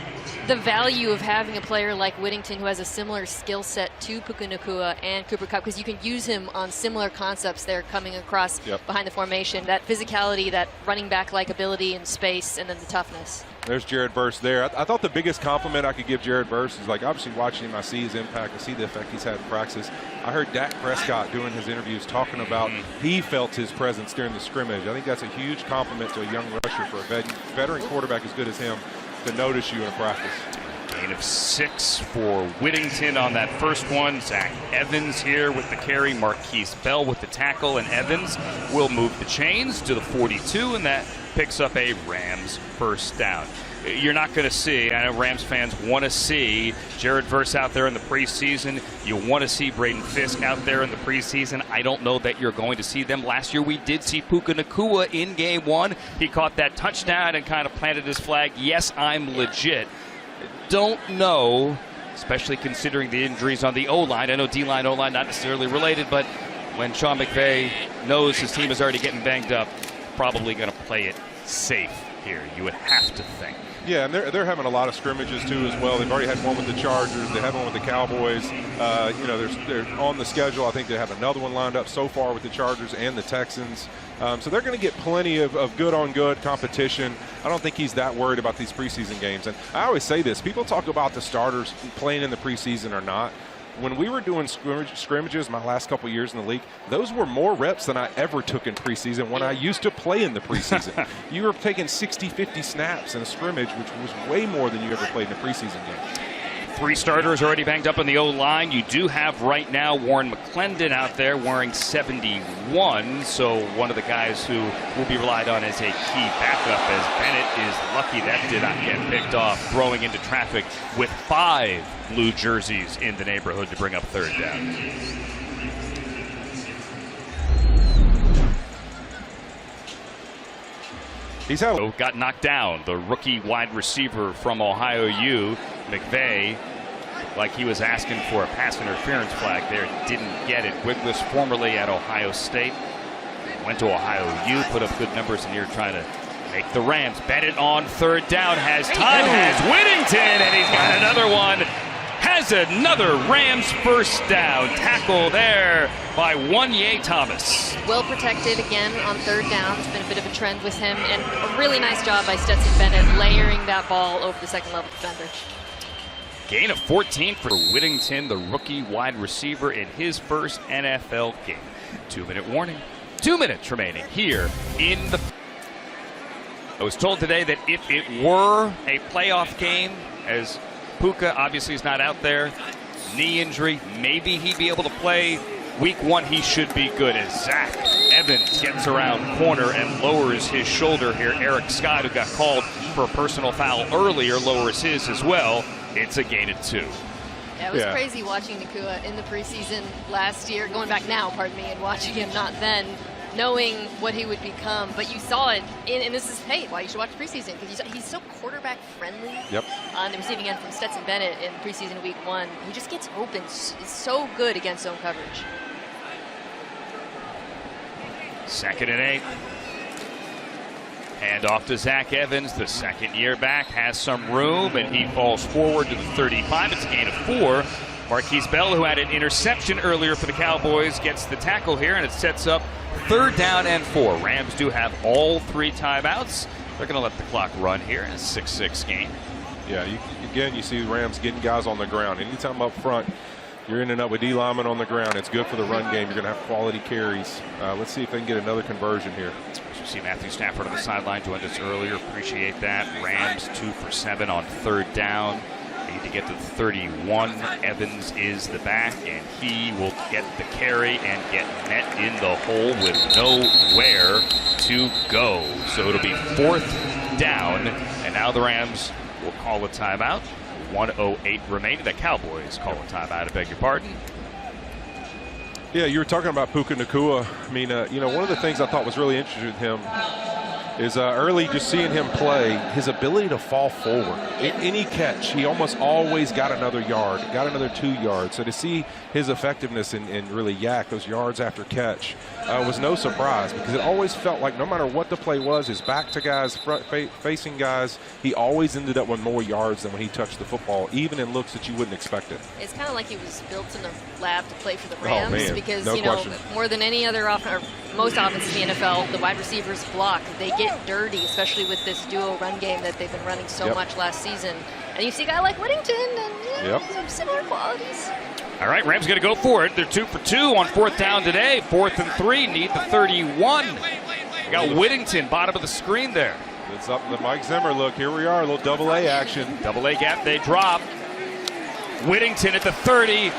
the value of having a player like Whittington who has a similar skill set to Puka Nacua and Cooper Kupp, because you can use him on similar concepts. They're coming across behind the formation. That physicality, that running back-like ability in space, and then the toughness. There's Jared Verse there. I thought the biggest compliment I could give Jared Verse is, like, obviously watching him, I see his impact, I see the effect he's had in practice. I heard Dak Prescott doing his interviews talking about he felt his presence during the scrimmage. I think that's a huge compliment to a young rusher for a veteran quarterback as good as him to notice you in practice. Gain of 6 for Whittington on that first one. Zach Evans here with the carry. Marquise Bell with the tackle, and Evans will move the chains to the 42, and that picks up a Rams first down. You're not going to see, I know Rams fans want to see Jared Verse out there in the preseason. You want to see Braden Fisk out there in the preseason. I don't know that you're going to see them. Last year we did see Puka Nacua in game 1. He caught that touchdown and kind of planted his flag. Yes, I'm legit. Don't know, especially considering the injuries on the O-line. I know D-line, O-line not necessarily related, but when Sean McVay knows his team is already getting banged up, probably going to play it safe here, you would have to think. Yeah, and they're having a lot of scrimmages too as well. They've already had one with the Chargers. They had one with the Cowboys. You know, they're on the schedule. I think they have another one lined up so far with the Chargers and the Texans. So they're going to get plenty of good-on-good competition. I don't think he's that worried about these preseason games. And I always say this. People talk about the starters playing in the preseason or not. When we were doing scrimmages my last couple years in the league, those were more reps than I ever took in preseason when I used to play in the preseason. You were taking 60, 50 snaps in a scrimmage, which was way more than you ever played in a preseason game. 3 starters already banged up in the O-line. You do have right now Warren McClendon out there wearing 71, so one of the guys who will be relied on as a key backup, as Bennett is lucky that did not get picked off, throwing into traffic with 5 blue jerseys in the neighborhood to bring up 3rd down. He's had got knocked down. The rookie wide receiver from Ohio U, McVay, like he was asking for a pass interference flag there, didn't get it. Wiglis, formerly at Ohio State, went to Ohio U, put up good numbers in here trying to make the Rams. Bennett on 3rd down, has time, has Whittington, and he's got another one. Has another Rams first down. Tackle there by Wanye Thomas. Well protected again on 3rd down. It's been a bit of a trend with him, and a really nice job by Stetson Bennett layering that ball over the second-level defender. Gain of 14 for Whittington, the rookie wide receiver, in his first NFL game. 2-minute warning. 2 minutes remaining here in the... I was told today that if it were a playoff game, as Puka obviously is not out there, knee injury, maybe he'd be able to play. Week 1, he should be good as Zach Evans gets around corner and lowers his shoulder here. Eric Scott, who got called for a personal foul earlier, lowers his as well. It's a gain of 2. Yeah, it was crazy watching Nakua in the preseason last year, going back now, pardon me, and watching him not then, knowing what he would become. But you saw it, and this is, hey, why you should watch preseason, because he's so quarterback friendly. Yep. On the receiving end from Stetson Bennett in preseason week 1. He just gets open. It's so good against zone coverage. 2nd and 8. Hand off to Zach Evans, the second year back, has some room, and he falls forward to the 35. It's a gain of 4. Marquise Bell, who had an interception earlier for the Cowboys, gets the tackle here, and it sets up 3rd down and 4. Rams do have all 3 timeouts. They're going to let the clock run here in a 6-6 game. Yeah, again, you see the Rams getting guys on the ground. Anytime up front, you're ending up with D linemen on the ground. It's good for the run game. You're going to have quality carries. Let's see if they can get another conversion here. As you see Matthew Stafford on the sideline joined us earlier. Appreciate that. Rams 2 for 7 on 3rd down. Need to get to the 31. Evans is the back, and he will get the carry and get met in the hole with nowhere to go. So it'll be 4th down, and now the Rams will call a timeout. 1:08 remaining. The Cowboys call a timeout. I beg your pardon. Yeah, you were talking about Puka Nacua. I mean, one of the things I thought was really interesting with him is early just seeing him play, his ability to fall forward. Any catch, he almost always got another yard, got another 2 yards. So to see his effectiveness and really yak those yards after catch was no surprise, because it always felt like no matter what the play was, his back to guys, front facing guys, he always ended up with more yards than when he touched the football, even in looks that you wouldn't expect it. It's kind of like he was built in a lab to play for the Rams, because no question. More than any other most offenses in the NFL, the wide receivers block. They get dirty, especially with this duo run game that they've been running so much last season. And you see a guy like Whittington and some similar qualities. All right, Rams going to go for it. They're 2 for 2 on 4th down today. 4th and 3, need the 31. We got Whittington, bottom of the screen there. It's up the Mike Zimmer look. Here we are, a little double-A action. Double-A gap, they drop. Whittington at the 30.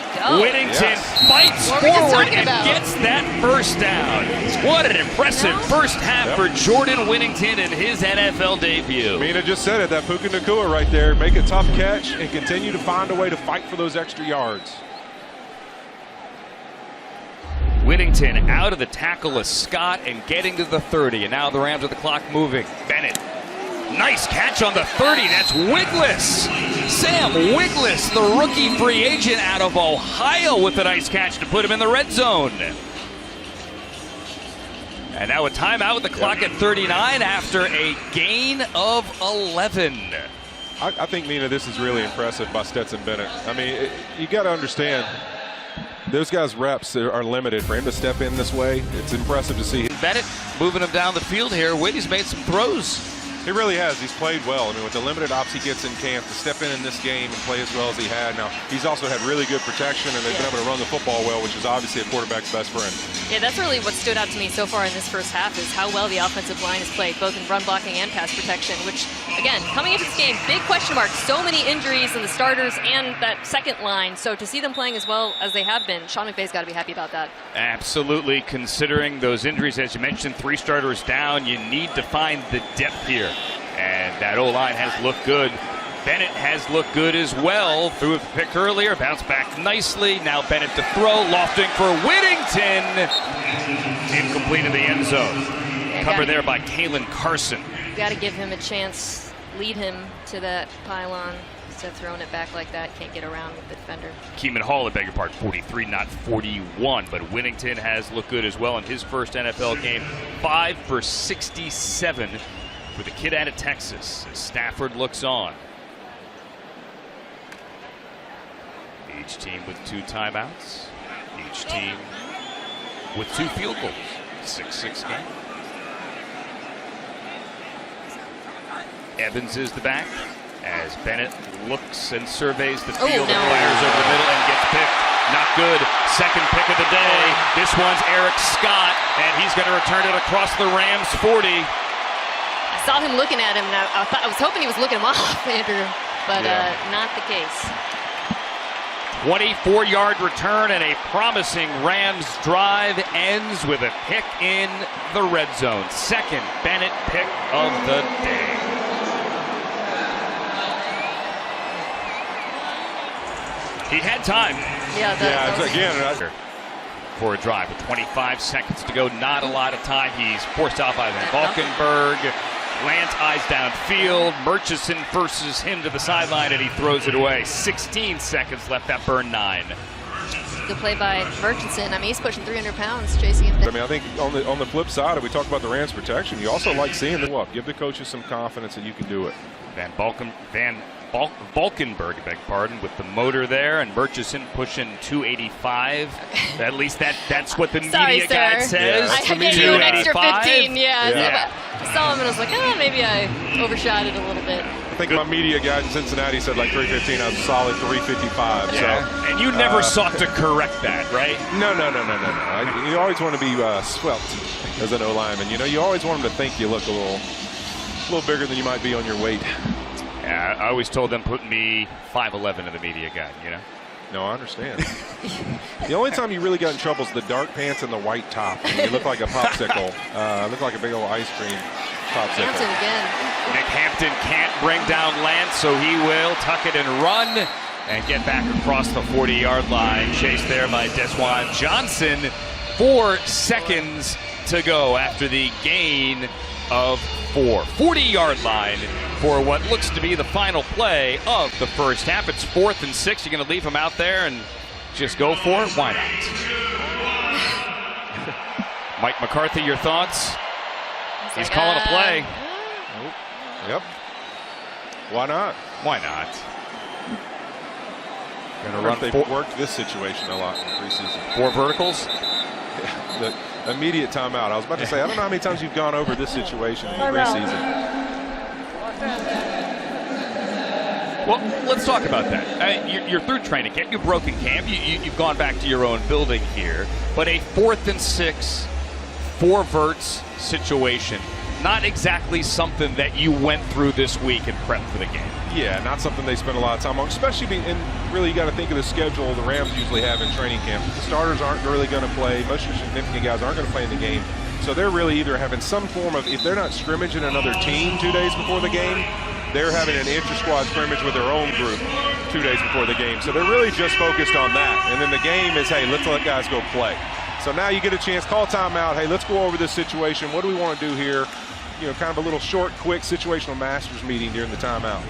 Whittington fights forward and gets that 1st down. What an impressive first half for Jordan Whittington in his NFL debut. Mina just said it, that Puka Nacua right there. Make a tough catch and continue to find a way to fight for those extra yards. Whittington out of the tackle of Scott and getting to the 30. And now the Rams with the clock moving. Bennett. Nice catch on the 30. That's Wiggless. Sam Wiggless, the rookie free agent out of Ohio, with a nice catch to put him in the red zone. And now a timeout with the clock at 39 after a gain of 11. I think, Mina, this is really impressive by Stetson Bennett. I mean, you got to understand, those guys' reps are limited. For him to step in this way, it's impressive to see. Bennett moving him down the field here. Whitney's made some throws. He really has. He's played well. I mean, with the limited ops he gets in camp, to step in this game and play as well as he had. Now, he's also had really good protection, and they've been able to run the football well, which is obviously a quarterback's best friend. Yeah, that's really what stood out to me so far in this first half, is how well the offensive line has played, both in run blocking and pass protection, which, again, coming into this game, big question mark. So many injuries in the starters and that second line. So to see them playing as well as they have been, Sean McVay's got to be happy about that. Absolutely. Considering those injuries, as you mentioned, 3 starters down, you need to find the depth here. And that O-line has looked good. Bennett has looked good as well. Threw a pick earlier, bounced back nicely. Now Bennett to throw, lofting for Whittington. Incomplete in the end zone. Covered there by Kalen Carson. You got to give him a chance, lead him to that pylon. Instead of throwing it back like that, can't get around with the defender. Keeman Hall, I beg your pardon, 43, not 41. But Whittington has looked good as well in his first NFL game. 5 for 67. For the kid out of Texas, as Stafford looks on. Each team with 2 timeouts. Each team with 2 field goals. 6-6 game. Evans is the back as Bennett looks and surveys the field and fires over the middle and gets picked. Not good. Second pick of the day. This one's Eric Scott, and he's going to return it across the Rams 40. saw him looking at him, and I was hoping he was looking him off, Andrew, but not the case. 24-yard return and a promising Rams drive ends with a pick in the red zone. Second Bennett pick of the day. He had time. Again, for a drive with 25 seconds to go. Not a lot of time. He's forced out by Van Valkenburg. Lance eyes downfield. Murchison forces him to the sideline, and he throws it away. 16 seconds left. That burned 9. Good play by Murchison. I mean, he's pushing 300 pounds chasing him. I mean, I think on the flip side, if we talk about the Rams' protection, you also like seeing them up. Give the coaches some confidence that you can do it. Van Valkenburg, beg pardon, with the motor there, and Murchison pushing 285. At least that's what the media guide says. I gave you an extra 15. I saw him and I was like, maybe I overshot it a little bit. I think my media guide in Cincinnati said like 315. I was a solid 355. Yeah. So, and you never sought to correct that, right? No. You always want to be swept as an O-lineman. You know, you always want them to think you look a little bigger than you might be on your weight. Yeah, I always told them put me 5'11" in the media guide, you know? No, I understand. The only time you really got in trouble is the dark pants and the white top. You look like a popsicle. Look like a big old ice cream popsicle. Hampton again. Nick Hampton can't bring down Lance, so he will tuck it and run and get back across the 40-yard line. Chased there by Desjuan Johnson. 4 seconds to go after the gain of 4. 40-yard line for what looks to be the final play of the first half. It's 4th and 6. You're going to leave him out there and just go for it? Why not? Mike McCarthy, your thoughts? He's calling a play. Yep. Why not? Why not? Going to run. They've worked this situation a lot in preseason. 4 verticals? The immediate timeout. I was about to say, I don't know how many times you've gone over this situation in preseason. Well, let's talk about that. You're through training camp. You've broken camp. You've gone back to your own building here. But a 4th and 6, 4 verts situation. Not exactly something that you went through this week in prep for the game. Yeah, not something they spend a lot of time on, especially and really you got to think of the schedule the Rams usually have in training camp. The starters aren't really going to play. Most of the significant guys aren't going to play in the game. So they're really either having some form of, if they're not scrimmaging another team 2 days before the game, they're having an intra-squad scrimmage with their own group 2 days before the game. So they're really just focused on that. And then the game is, hey, let's let guys go play. So now you get a chance, call timeout. Hey, let's go over this situation. What do we want to do here? You know, kind of a little short, quick situational masters meeting during the timeout.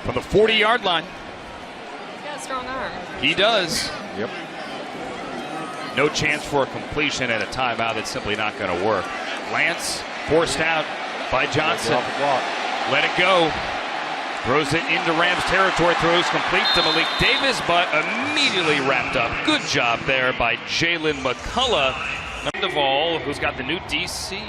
From the 40-yard line. He's got a strong arm. He does. Yep. No chance for a completion at a timeout. That's simply not going to work. Lance forced out by Johnson. Let it go. Throws it into Rams territory. Throws complete to Malik Davis, but immediately wrapped up. Good job there by Jalen McCullough. Duvall, who's got the new DC.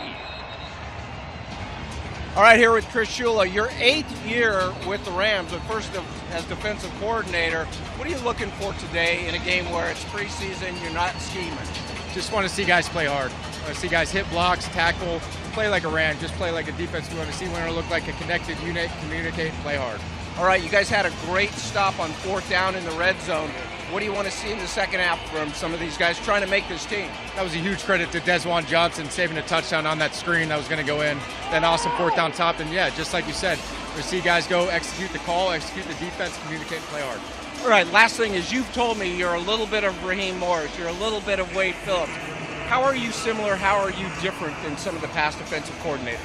All right, here with Chris Shula, your 8th year with the Rams, but first as defensive coordinator. What are you looking for today in a game where it's preseason, you're not scheming? Just want to see guys play hard. I want to see guys hit blocks, tackle, play like a Ram, just play like a defense. We want to see when it look like a connected unit, communicate, and play hard. All right, you guys had a great stop on 4th down in the red zone. What do you want to see in the second half from some of these guys trying to make this team? That was a huge credit to Desjuan Johnson saving a touchdown on that screen that was going to go in. Then awesome 4th down top. And yeah, just like you said, we see guys go execute the call, execute the defense, communicate, and play hard. All right, last thing is you've told me you're a little bit of Raheem Morris. You're a little bit of Wade Phillips. How are you similar? How are you different than some of the past defensive coordinators?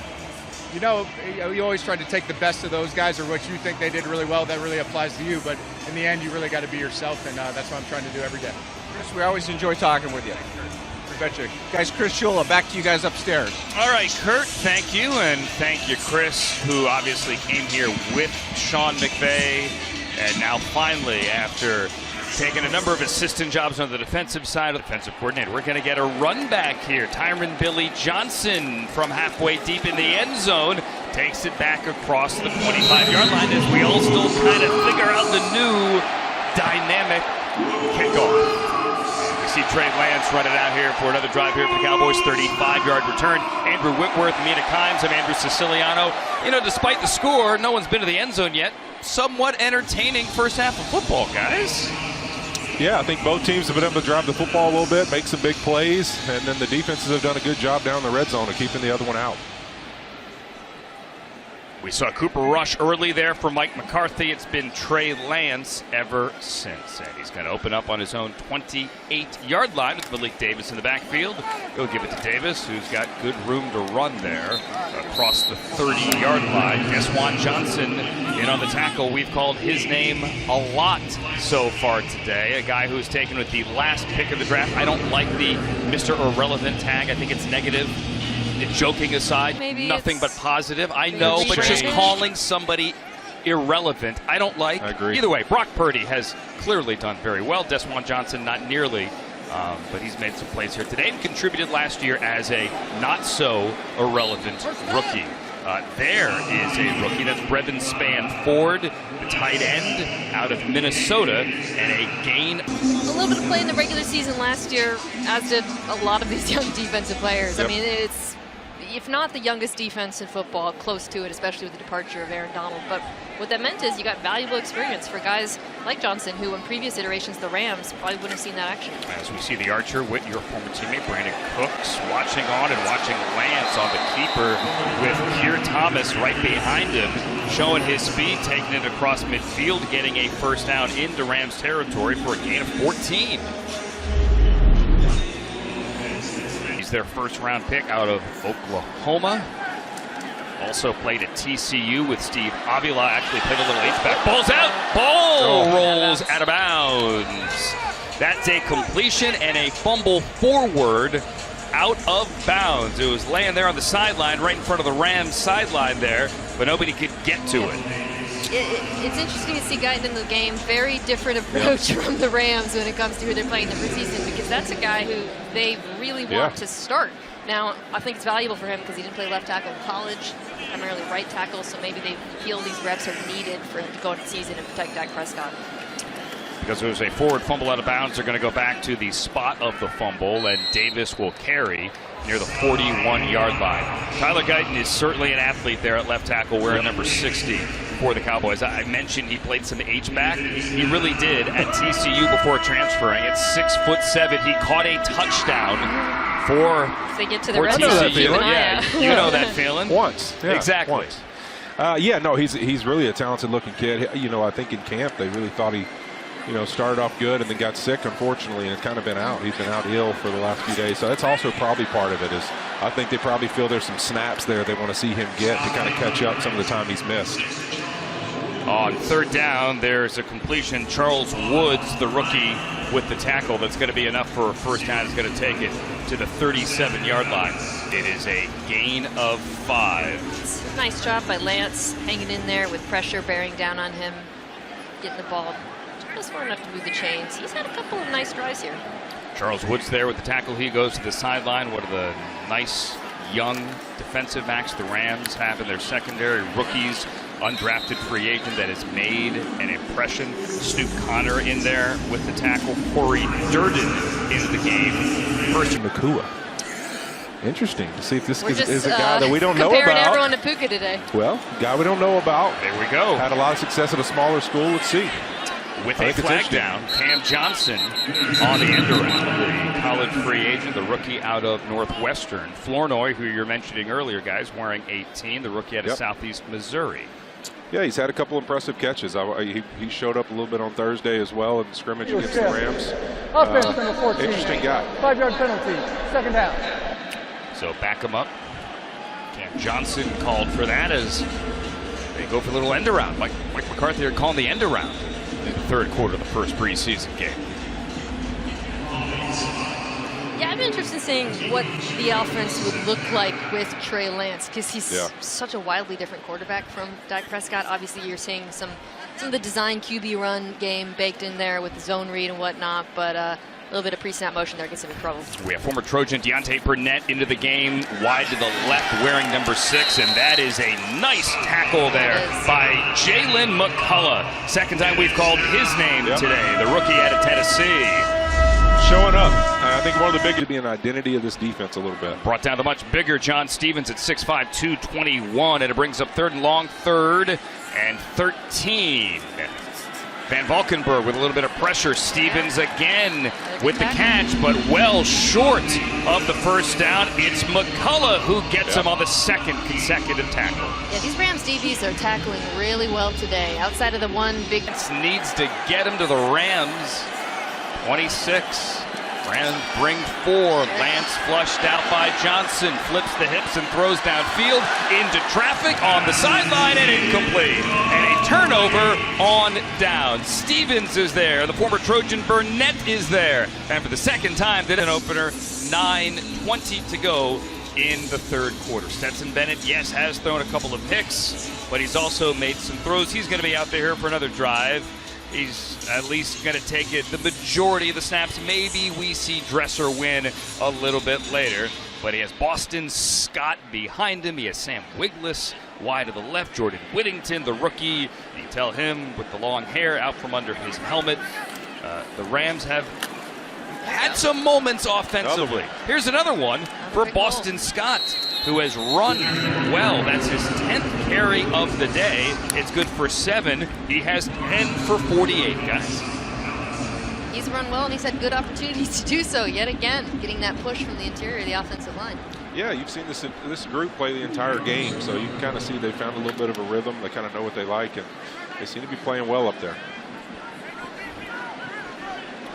You know, you always try to take the best of those guys or what you think they did really well. That really applies to you. But in the end, you really got to be yourself, and that's what I'm trying to do every day. Chris, we always enjoy talking with you. I bet you. Guys, Chris Shula, back to you guys upstairs. All right, Kurt, thank you. And thank you, Chris, who obviously came here with Sean McVay. And now finally, after taking a number of assistant jobs on the defensive side of the defensive coordinator, we're going to get a run back here. Tyron Billy Johnson from halfway deep in the end zone takes it back across the 25-yard line as we all still kind of figure out the new dynamic kickoff. We see Trey Lance run it out here for another drive here for the Cowboys. 35-yard return. Andrew Whitworth, Mina Kimes, I'm Andrew Siciliano. You know, despite the score, no one's been to the end zone yet. Somewhat entertaining first half of football, guys. Yeah, I think both teams have been able to drive the football a little bit, make some big plays, and then the defenses have done a good job down the red zone of keeping the other one out. We saw Cooper Rush early there for Mike McCarthy. It's been Trey Lance ever since. And he's going to open up on his own 28-yard line with Malik Davis in the backfield. He'll give it to Davis, who's got good room to run there across the 30-yard line. Desjuan Johnson in on the tackle. We've called his name a lot so far today. A guy who's taken with the last pick of the draft. I don't like the Mr. Irrelevant tag. I think it's negative. Joking aside, maybe nothing but positive. I know, but just calling somebody irrelevant, I don't like. I agree. Either way, Brock Purdy has clearly done very well. Desjuan Johnson, not nearly, but he's made some plays here today and contributed last year as a not-so-irrelevant rookie. There is a rookie. That's Brevin Spann-Ford, the tight end out of Minnesota, and a gain. A little bit of play in the regular season last year, as did a lot of these young defensive players. Yep. I mean, it's, if not the youngest defense in football, close to it, especially with the departure of Aaron Donald. But what that meant is you got valuable experience for guys like Johnson, who in previous iterations, the Rams, probably wouldn't have seen that action. As we see the Archer with your former teammate Brandon Cooks watching on and watching Lance on the keeper with Keir Thomas right behind him, showing his speed, taking it across midfield, getting a first down into Rams territory for a gain of 14. He's their first-round pick out of Oklahoma. Also played at TCU with Steve Avila. Actually played a little H-back. Ball's out. Ball rolls out of bounds. That's a completion and a fumble forward out of bounds. It was laying there on the sideline, right in front of the Rams sideline there, but nobody could get to it. It's interesting to see guys in the game. Very different approach from the Rams when it comes to who they're playing in the preseason, because that's a guy who they really want to start. Now, I think it's valuable for him because he didn't play left tackle in college, primarily right tackle, so maybe they feel these reps are needed for him to go into the season and protect Dak Prescott. Because it was a forward fumble out of bounds, they're going to go back to the spot of the fumble, and Davis will carry near the 41-yard line. Tyler Guyton is certainly an athlete there at left tackle, wearing number 60 for the Cowboys. I mentioned he played some H-back. He really did at TCU before transferring. At 6'7", he caught a touchdown for they get to the red TCU. zone. Yeah, you know that feeling. Once. Yeah, exactly. Once. Yeah, no, he's really a talented-looking kid. You know, I think in camp they really thought he, started off good and then got sick, unfortunately, and kind of been out. He's been out ill for the last few days. So that's also probably part of it. Is I think they probably feel there's some snaps there they want to see him get to kind of catch up some of the time he's missed. On third down, there's a completion. Charles Woods, the rookie, with the tackle. That's going to be enough for a first down. Is going to take it to the 37-yard line. It is a gain of 5. Nice job by Lance, hanging in there with pressure bearing down on him, getting the ball just far enough to move the chains. He's had a couple of nice drives here. Charles Woods there with the tackle. He goes to the sideline. One of the nice young defensive backs the Rams have in their secondary. Rookies, undrafted free agent that has made an impression. Snoop Connor in there with the tackle. Corey Durden into the game. First Nakua. Interesting to see if this is a guy that we don't know about. Comparing everyone to Puka today. Well, guy we don't know about. There we go. Had a lot of success at a smaller school. Let's see. With a flag down, Cam Johnson on the end around, the college free agent, the rookie out of Northwestern. Flournoy, who you're mentioning earlier, guys, wearing 18, the rookie out of Southeast Missouri. Yeah, he's had a couple impressive catches. He showed up a little bit on Thursday as well in the scrimmage against the Rams. Offense number 14. Interesting guy. 5-yard penalty. Second down. So back him up. Cam Johnson called for that as they go for a little end around. Mike McCarthy are calling the end around in the third quarter of the first preseason game. Yeah, I'm interested in seeing what the offense would look like with Trey Lance, because he's such a wildly different quarterback from Dak Prescott. Obviously, you're seeing some of the design QB run game baked in there with the zone read and whatnot, but a little bit of pre-snap motion there gets him in trouble. We have former Trojan Deontay Burnett into the game, wide to the left, wearing number 6, and that is a nice tackle there by Jalen McCullough. Second time we've called his name today, the rookie out of Tennessee. showing up. I think one of the big to be an identity of this defense a little bit. Brought down the much bigger John Stevens at 6'5", 221, and it brings up 3rd and long, 3rd and 13. Van Valkenburg with a little bit of pressure. Stevens again with the catch, but well short of the first down. It's McCullough who gets him on the 2nd consecutive tackle. Yeah, these Rams DBs are tackling really well today. Outside of the one big... Needs to get him to the Rams. 26. Rams bring 4. Lance flushed out by Johnson. Flips the hips and throws downfield into traffic on the sideline and incomplete. And a turnover on down. Stevens is there. The former Trojan Burnett is there. And for the second time, did an opener. 9:20 to go in the 3rd quarter. Stetson Bennett, yes, has thrown a couple of picks, but he's also made some throws. He's going to be out there for another drive. He's at least going to take it the majority of the snaps. Maybe we see Dresser win a little bit later. But he has Boston Scott behind him. He has Sam Wiglusz wide to the left. Jordan Whittington, the rookie. You can tell him with the long hair out from under his helmet. The Rams have had some moments offensively. Here's another one for Boston Scott, who has run well. That's his 10th carry of the day. It's good for 7. He has 10 for 48, guys. He's run well, and he's had good opportunities to do so yet again, getting that push from the interior of the offensive line. Yeah, you've seen this group play the entire game, so you can kind of see they found a little bit of a rhythm. They kind of know what they like, and they seem to be playing well up there.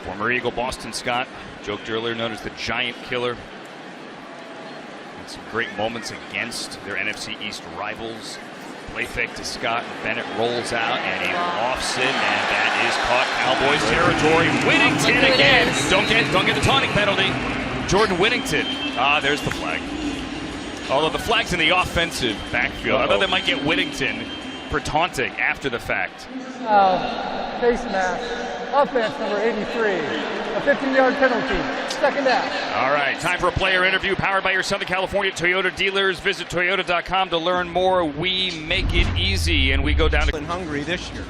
Former Eagle Boston Scott, joked earlier, known as the Giant Killer. Had some great moments against their NFC East rivals. Play fake to Scott. Bennett rolls out and he lofts it, and that is caught Cowboys territory. Whittington again. Don't get the taunting penalty. Jordan Whittington. There's the flag. Although the flag's in the offensive backfield. I thought they might get Whittington for taunting after the fact. Face mask. Offense number 83. A 15-yard penalty. 2nd down. All right, time for a player interview powered by your Southern California Toyota dealers. Visit Toyota.com to learn more. We make it easy, and we go down to hungry this year.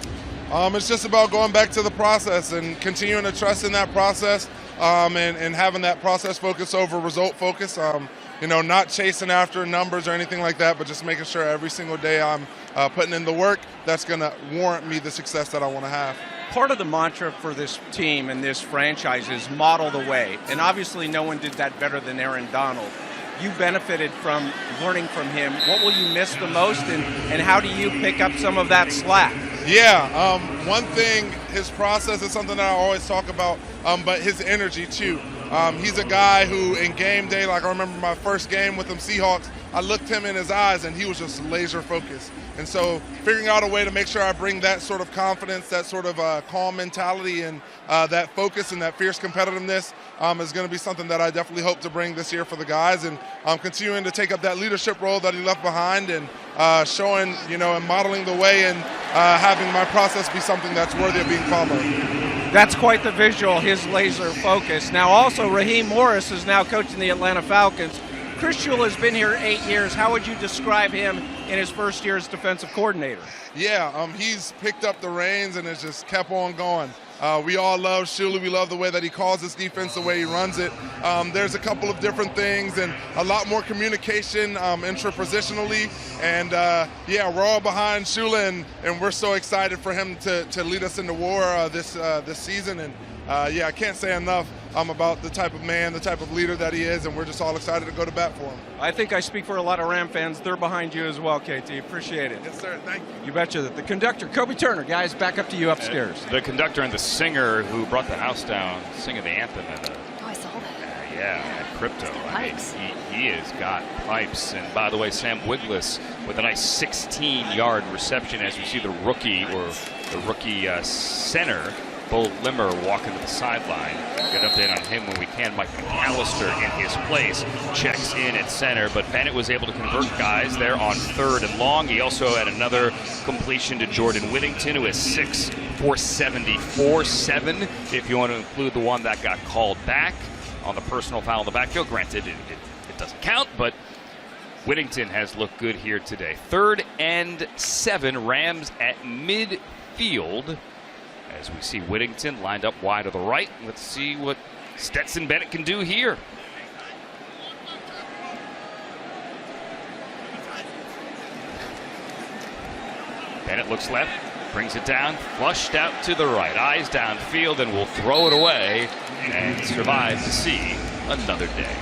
It's just about going back to the process and continuing to trust in that process, and having that process focus over result focus. Not chasing after numbers or anything like that, but just making sure every single day I'm putting in the work that's going to warrant me the success that I want to have. Part of the mantra for this team and this franchise is model the way. And obviously no one did that better than Aaron Donald. You benefited from learning from him. What will you miss the most, and how do you pick up some of that slack? Yeah, one thing, his process is something that I always talk about, but his energy too. He's a guy who in game day, like I remember my first game with them Seahawks, I looked him in his eyes and he was just laser focused. And so figuring out a way to make sure I bring that sort of confidence, that sort of calm mentality, and that focus and that fierce competitiveness is going to be something that I definitely hope to bring this year for the guys, and continuing to take up that leadership role that he left behind, and showing, and modeling the way, and having my process be something that's worthy of being followed. That's quite the visual, his laser focus. Now also Raheem Morris is now coaching the Atlanta Falcons. Chris Shula has been here 8 years. How would you describe him in his first year as defensive coordinator? Yeah, he's picked up the reins and has just kept on going. We all love Shula. We love the way that he calls his defense, the way he runs it. There's a couple of different things and a lot more communication intrapositionally. And we're all behind Shula, and we're so excited for him to lead us into war this season. And I can't say enough about the type of man, the type of leader that he is, and we're just all excited to go to bat for him. I think I speak for a lot of Ram fans. They're behind you as well, KT. Appreciate it. Yes, sir. Thank you. You betcha. The conductor, Kobe Turner, guys, back up to you upstairs. The conductor and the singer who brought the house down, singing the anthem. I saw that. At Crypto. Pipes. He has got pipes. And by the way, Sam Wiglusz with a nice 16-yard reception as we see the rookie center, Bo Limmer, walking to the sideline. Get an update on him when we can. Mike McAllister in his place checks in at center, but Bennett was able to convert guys there on 3rd and long. He also had another completion to Jordan Whittington, who has 6 for 74, 7 if you want to include the one that got called back on the personal foul in the backfield. Granted, it doesn't count, but Whittington has looked good here today. 3rd and 7, Rams at midfield. As we see Whittington lined up wide to the right. Let's see what Stetson Bennett can do here. Bennett looks left, brings it down, flushed out to the right, eyes downfield, and will throw it away and survive to see another day.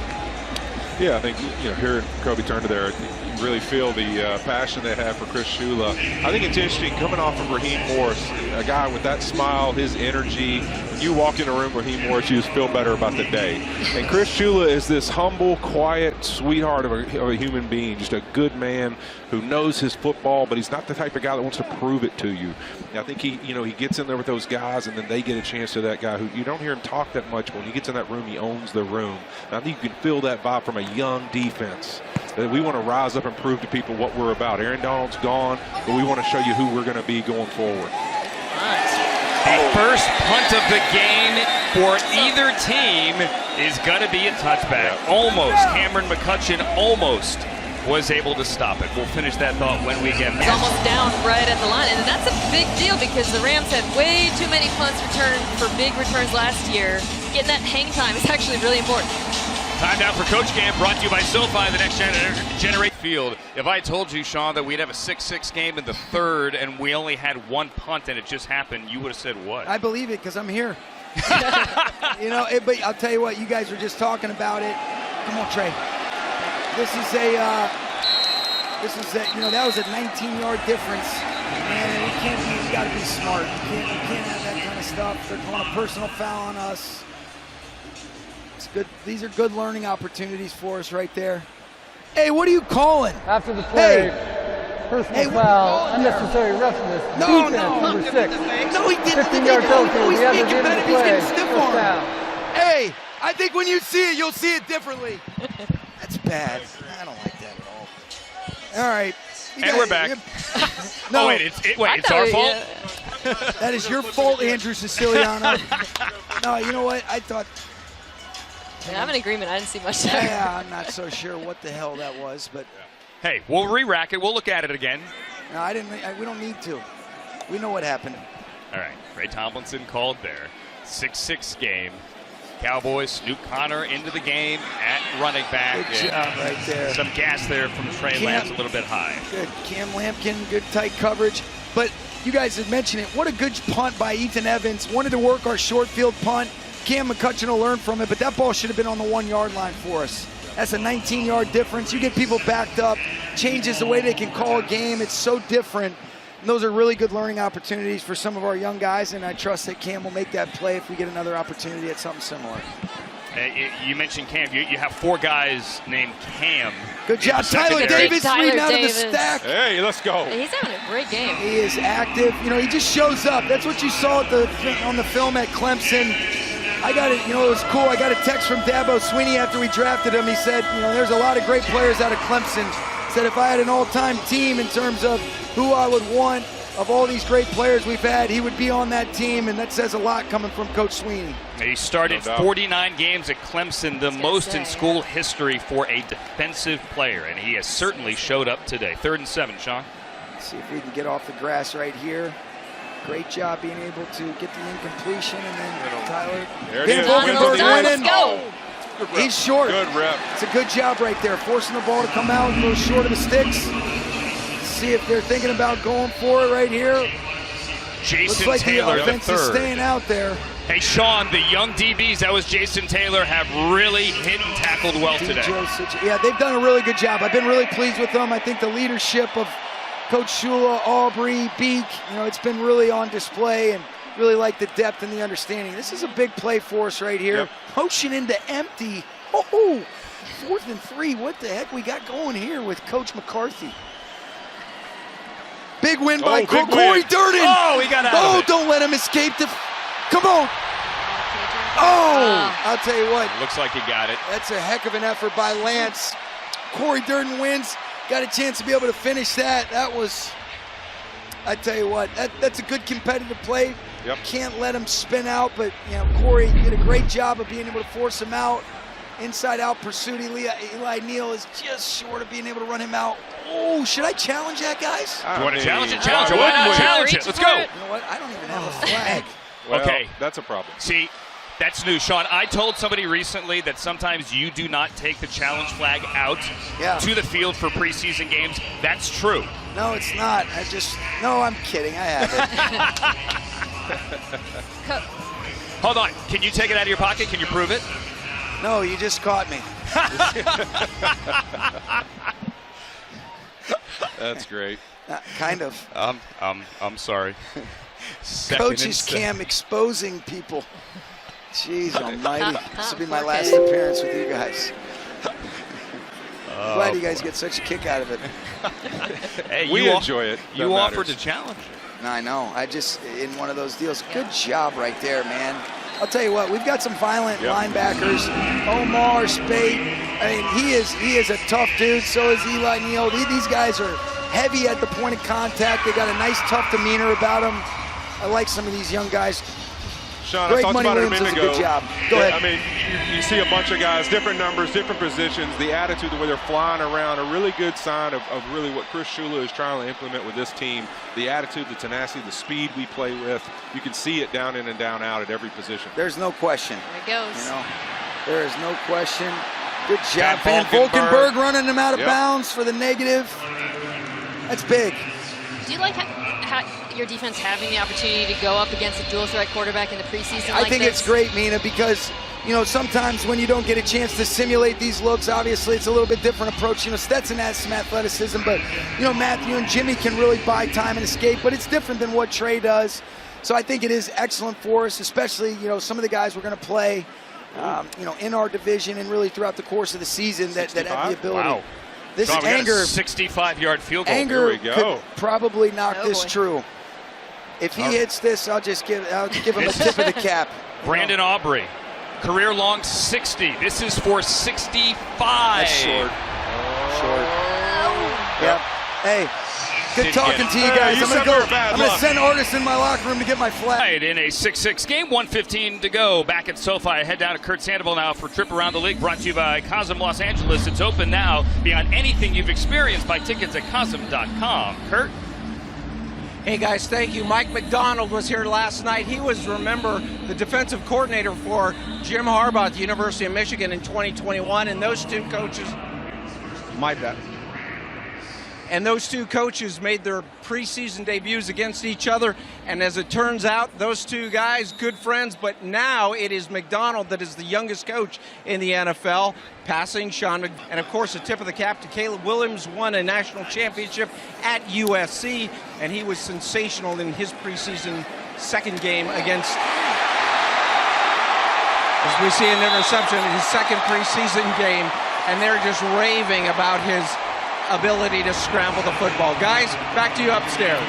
Yeah, I think, hearing Kobe Turner there, you really feel the passion they have for Chris Shula. I think it's interesting coming off of Raheem Morris, a guy with that smile, his energy. When you walk in a room with Raheem Morris, you just feel better about the day. And Chris Shula is this humble, quiet sweetheart of a human being, just a good man who knows his football, but he's not the type of guy that wants to prove it to you. And I think he gets in there with those guys, and then they get a chance to that guy who you don't hear him talk that much, but when he gets in that room, he owns the room. And I think you can feel that vibe from a young defense. That we want to rise up and prove to people what we're about. Aaron Donald's gone, but we want to show you who we're going to be going forward. The first punt of the game for either team is going to be a touchback. Almost. Cameron McCutcheon almost was able to stop it. We'll finish that thought when we get back. It's almost down right at the line, and that's a big deal because the Rams had way too many punts returned for big returns last year. Getting that hang time is actually really important. Time now for Coach Camp, brought to you by SoFi, the next generation field. If I told you, Sean, that we'd have a 6-6 game in the third and we only had one punt and it just happened, you would have said what? I believe it because I'm here. But I'll tell you what, you guys were just talking about it. Come on, Trey. That was a 19-yard difference. Man, you got to be smart. You can't have that kind of stuff. They're calling a personal foul on us. It's good. These are good learning opportunities for us right there. Hey, what are you calling? After the play, personal foul, unnecessary roughness, defense, number 6. No, he didn't. 15-yard penalty. He's making better. He's getting stiff arm. Down. Hey, I think when you see it, you'll see it differently. That's bad. I don't like that at all. All right. We're back. No, wait, it's our fault? Yeah. That is your fault, Andrew Siciliano. No, you know what? I thought. Yeah, I'm in agreement. I didn't see much there. Yeah, I'm not so sure what the hell that was, but. Hey, we'll re-rack it. We'll look at it again. No, we don't need to. We know what happened. All right. Ray Tomlinson called there. 6-6 game. Cowboys, Snoop Connor into the game at running back. Good job right there. Some gas there from Trey Lance, a little bit high. Good. Cam Lampkin, good tight coverage. But you guys had mentioned it. What a good punt by Ethan Evans. Wanted to work our short field punt. Cam McCutcheon will learn from it, but that ball should have been on the 1-yard line for us. That's a 19-yard difference. You get people backed up, changes the way they can call a game. It's so different. And those are really good learning opportunities for some of our young guys, and I trust that Cam will make that play if we get another opportunity at something similar. You mentioned Cam. You have 4 guys named Cam. Good job. Tyler Davis reading out of the stack. Hey, let's go. He's having a great game. He is active. He just shows up. That's what you saw on the film at Clemson. I got it. It was cool. I got a text from Dabo Sweeney after we drafted him. He said, there's a lot of great players out of Clemson. He said if I had an all-time team in terms of who I would want of all these great players we've had, he would be on that team, and that says a lot coming from Coach Sweeney. He started 49 games at Clemson, the most in school history for a defensive player, and he has certainly showed up today. 3rd and 7, Sean. Let's see if we can get off the grass right here. Great job being able to get the incompletion, and then Tyler. There it is. Let's go. He's short. Good rep. It's a good job right there, forcing the ball to come out a little short of the sticks. See if they're thinking about going for it right here. Jason Looks like Taylor, the offense is staying out there. Hey, Sean, the young DBs, that was Jason Taylor, have really hit and tackled well today. Yeah, they've done a really good job. I've been really pleased with them. I think the leadership of Coach Shula, Aubrey, Beak, it's been really on display, and really like the depth and the understanding. This is a big play for us right here. Yep. Motion into empty. Oh, 4th and 3. What the heck we got going here with Coach McCarthy? Big win by Corey Durden. Oh, he got out of it. Don't let him escape the. Come on. Oh, I'll tell you what. Looks like he got it. That's a heck of an effort by Lance. Corey Durden wins. Got a chance to be able to finish that. That was, I tell you what, that's a good competitive play. Yep. Can't let him spin out, but Corey did a great job of being able to force him out. Inside out pursuit. Eli Neal is just short of being able to run him out. Oh, should I challenge that, guys? You want to challenge it? Challenge it. Why not challenge it? Let's go. You know what? I don't even have a flag. Well, okay. That's a problem. See, That's new, Sean. I told somebody recently that sometimes you do not take the challenge flag out to the field for preseason games. That's true. No, it's not. No, I'm kidding. I haven't. Hold on. Can you take it out of your pocket? Can you prove it? No, you just caught me. That's great. Kind of. I'm sorry. Coach's cam exposing people. Jeez almighty. This will be my last appearance with you guys. Glad you guys get such a kick out of it. Hey, we enjoy it. You offered to challenge. I know. In one of those deals. Good job right there, man. I'll tell you what, we've got some violent linebackers. Omar, Spate. I mean, he is a tough dude. So is Eli Neal. These guys are heavy at the point of contact. They got a nice, tough demeanor about them. I like some of these young guys. Sean, Greg I talked Money about it a Williams minute does a ago. good job. Go ahead. I mean, you see a bunch of guys, different numbers, different positions. The attitude, the way they're flying around, a really good sign of really what Chris Shula is trying to implement with this team. The attitude, the tenacity, the speed we play with. You can see it down in and down out at every position. There's no question. There it goes. You know, there is no question. Good job. Van Valkenburg running them out of bounds for the negative. That's big. Do you like how your defense having the opportunity to go up against a dual threat quarterback in the preseason? I think it's great, Mina, because sometimes when you don't get a chance to simulate these looks, obviously it's a little bit different approach. Stetson has some athleticism, but Matthew and Jimmy can really buy time and escape, but it's different than what Trey does. So I think it is excellent for us, especially some of the guys we're going to play in our division and really throughout the course of the season that have the ability. Wow. This Sean, Anger, 65-yard field goal. Anger Here we go. could probably knock this true. If he hits this, I'll give him a tip of the cap. Brandon Aubrey, career long 60. This is for 65. That's short. Yep. Hey, good talking to you guys. I'm going to send Artis in my locker room to get my flag. In a 6-6 game, 1:15 to go. Back at SoFi. Head down to Kurt Sandoval now for Trip Around the League, brought to you by Cosm Los Angeles. It's open now beyond anything you've experienced. Buy tickets at Cosm.com. Kurt? Hey guys, thank you. Mike McDonald was here last night. He was, remember, the defensive coordinator for Jim Harbaugh at the University of Michigan in 2021, and those two coaches, my bad. And those two coaches made their preseason debuts against each other. And as it turns out, those two guys, good friends, but now it is McDonald that is the youngest coach in the NFL, passing Sean McDonald. And of course, a tip of the cap to Caleb Williams, won a national championship at USC, and he was sensational in his preseason second game against, as we see an interception in his second preseason game, and they're just raving about his ability to scramble the football. Guys, back to you upstairs.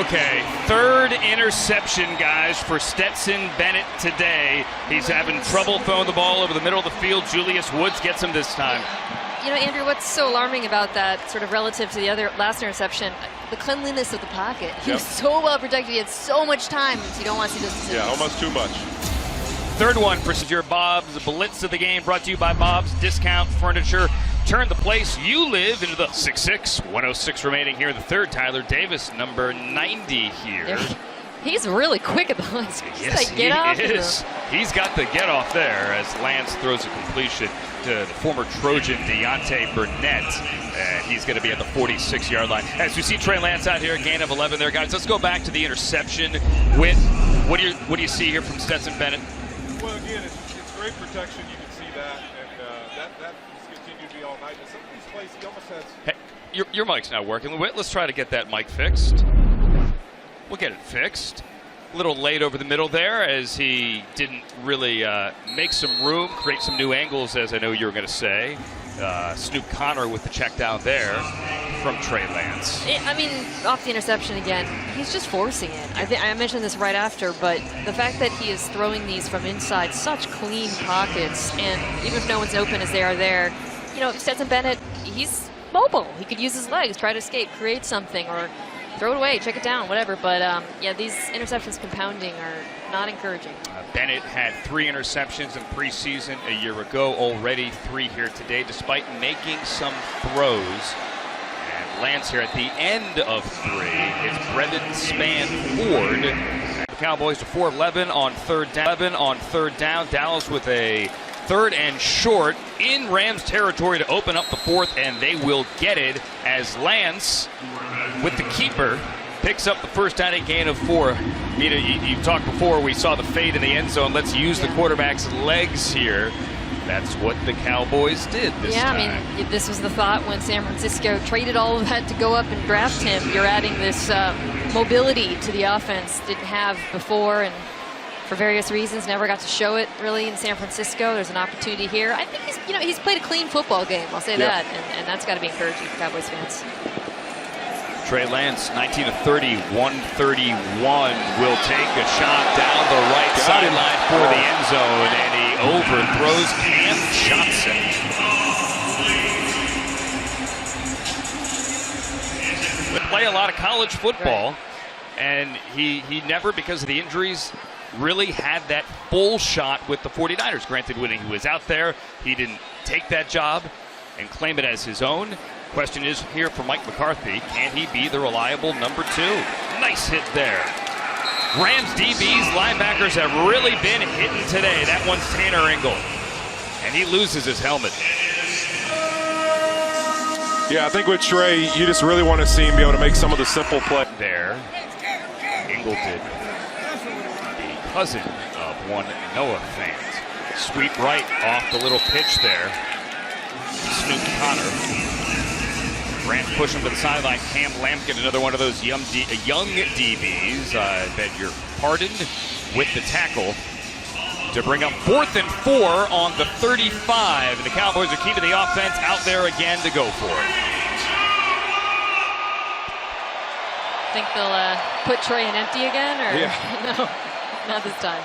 Okay, third interception, guys, for Stetson Bennett today. He's having trouble throwing the ball over the middle of the field. Julius Woods gets him this time. Andrew, what's so alarming about that, sort of relative to the other last interception, the cleanliness of the pocket. He was so well protected. He had so much time, so you don't want to see those decisions. Yeah, almost too much. Third one for your Bob's Blitz of the game, brought to you by Bob's Discount Furniture. Turn the place you live into the 6-6. 106 remaining here in the third. Tyler Davis, number 90 here. He's really quick at the line. Yes, he is. He's got the get off there as Lance throws a completion to the former Trojan Deontay Burnett. And he's going to be at the 46-yard line. As we see Trey Lance out here, a gain of 11 there, guys. Let's go back to the interception. What do you see here from Stetson Bennett? Well, again, it's great protection. You can see that, and that has continued to be all night. But some of these plays, he almost has. Hey, your mic's not working. Let's try to get that mic fixed. We'll get it fixed. A little late over the middle there as he didn't really make some room, create some new angles, as I know you were going to say. Snoop Connor with the check down there from Trey Lance. Off the interception again, he's just forcing it. I mentioned this right after, but the fact that he is throwing these from inside such clean pockets, and even if no one's open as they are there, Stetson Bennett, he's mobile. He could use his legs, try to escape, create something, or throw it away, check it down, whatever. But these interceptions compounding are not encouraging. Bennett had 3 interceptions in preseason a year ago, already 3 here today, despite making some throws. And Lance here at the end of 3. It's Brendan Span Ford. Cowboys to 4-11 on third down. Dallas with a 3rd and short in Rams territory to open up the 4th, and they will get it as Lance, with the keeper, picks up the first down, a gain of 4. Mina, you talked before, we saw the fade in the end zone. Let's use the quarterback's legs here. That's what the Cowboys did this time. Yeah, I mean, this was the thought when San Francisco traded all of that to go up and draft him. You're adding this mobility to the offense didn't have before, and for various reasons never got to show it really in San Francisco. There's an opportunity here. I think he's played a clean football game. I'll say that, and that's got to be encouraging for Cowboys fans. Trey Lance, 19 of 30, 131, will take a shot down the right sideline for the end zone, and he overthrows Cam Johnson. We play a lot of college football, and he never, because of the injuries, really had that full shot with the 49ers. Granted, when he was out there, he didn't take that job and claim it as his own. Question is here for Mike McCarthy, can he be the reliable number 2? Nice hit there. Rams DBs, linebackers have really been hitting today. That one's Tanner Engel, and he loses his helmet. Yeah, I think with Trey, you just really want to see him be able to make some of the simple plays. There, Engel did. The cousin of one Noah fan. Sweep right off the little pitch there. Snoop Connor. Grant push him to the sideline. Cam Lampkin, another one of those young DBs. I beg your pardon, with the tackle to bring up 4th and 4 on the 35. And the Cowboys are keeping the offense out there again to go for it. Think they'll put Trey in empty again, or no, not this time.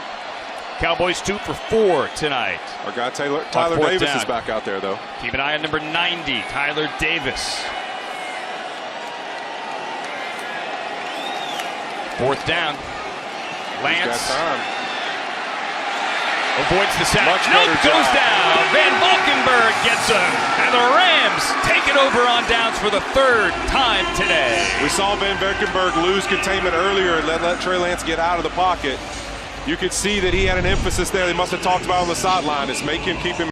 Cowboys 2 for 4 tonight. Our guy Tyler Davis is back out there, though. Keep an eye on number 90, Tyler Davis. 4th down. Lance avoids the sack. Goes down. Van Valkenburg gets him. And the Rams take it over on downs for the 3rd time today. We saw Van Valkenburg lose containment earlier and let Trey Lance get out of the pocket. You could see that he had an emphasis there. They must have talked about on the sideline. Is make him keep him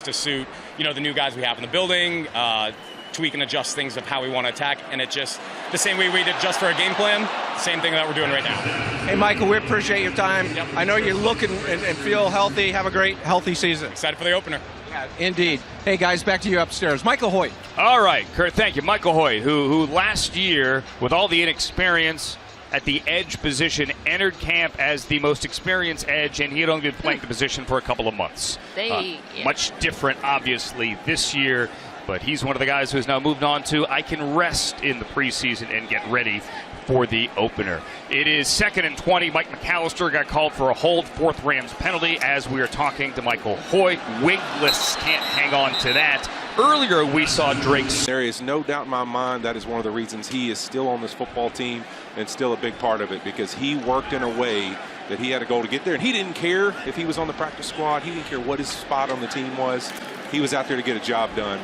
to suit, the new guys we have in the building, tweak and adjust things of how we want to attack, and it just the same way we did just for a game plan, same thing that we're doing right now. Hey, Michael, we appreciate your time. Yep. I know you're looking and feel healthy. Have a great, healthy season. Excited for the opener. Yeah, indeed. Hey, guys, back to you upstairs. Michael Hoyt. All right, Kurt, thank you. Michael Hoyt, who last year, with all the inexperience at the edge position, entered camp as the most experienced edge, and he had only been playing the position for a couple of months. Much different, obviously, this year, but he's one of the guys who's now moved on to I can rest in the preseason and get ready for the opener. It is 2nd and 20. Mike McAllister got called for a hold, 4th Rams penalty as we are talking to Michael Hoyt. Wigless can't hang on to that. Earlier we saw Drake. There is no doubt in my mind that is one of the reasons he is still on this football team and still a big part of it, because he worked in a way that he had a goal to get there, and he didn't care if he was on the practice squad. He didn't care what his spot on the team was. He was out there to get a job done,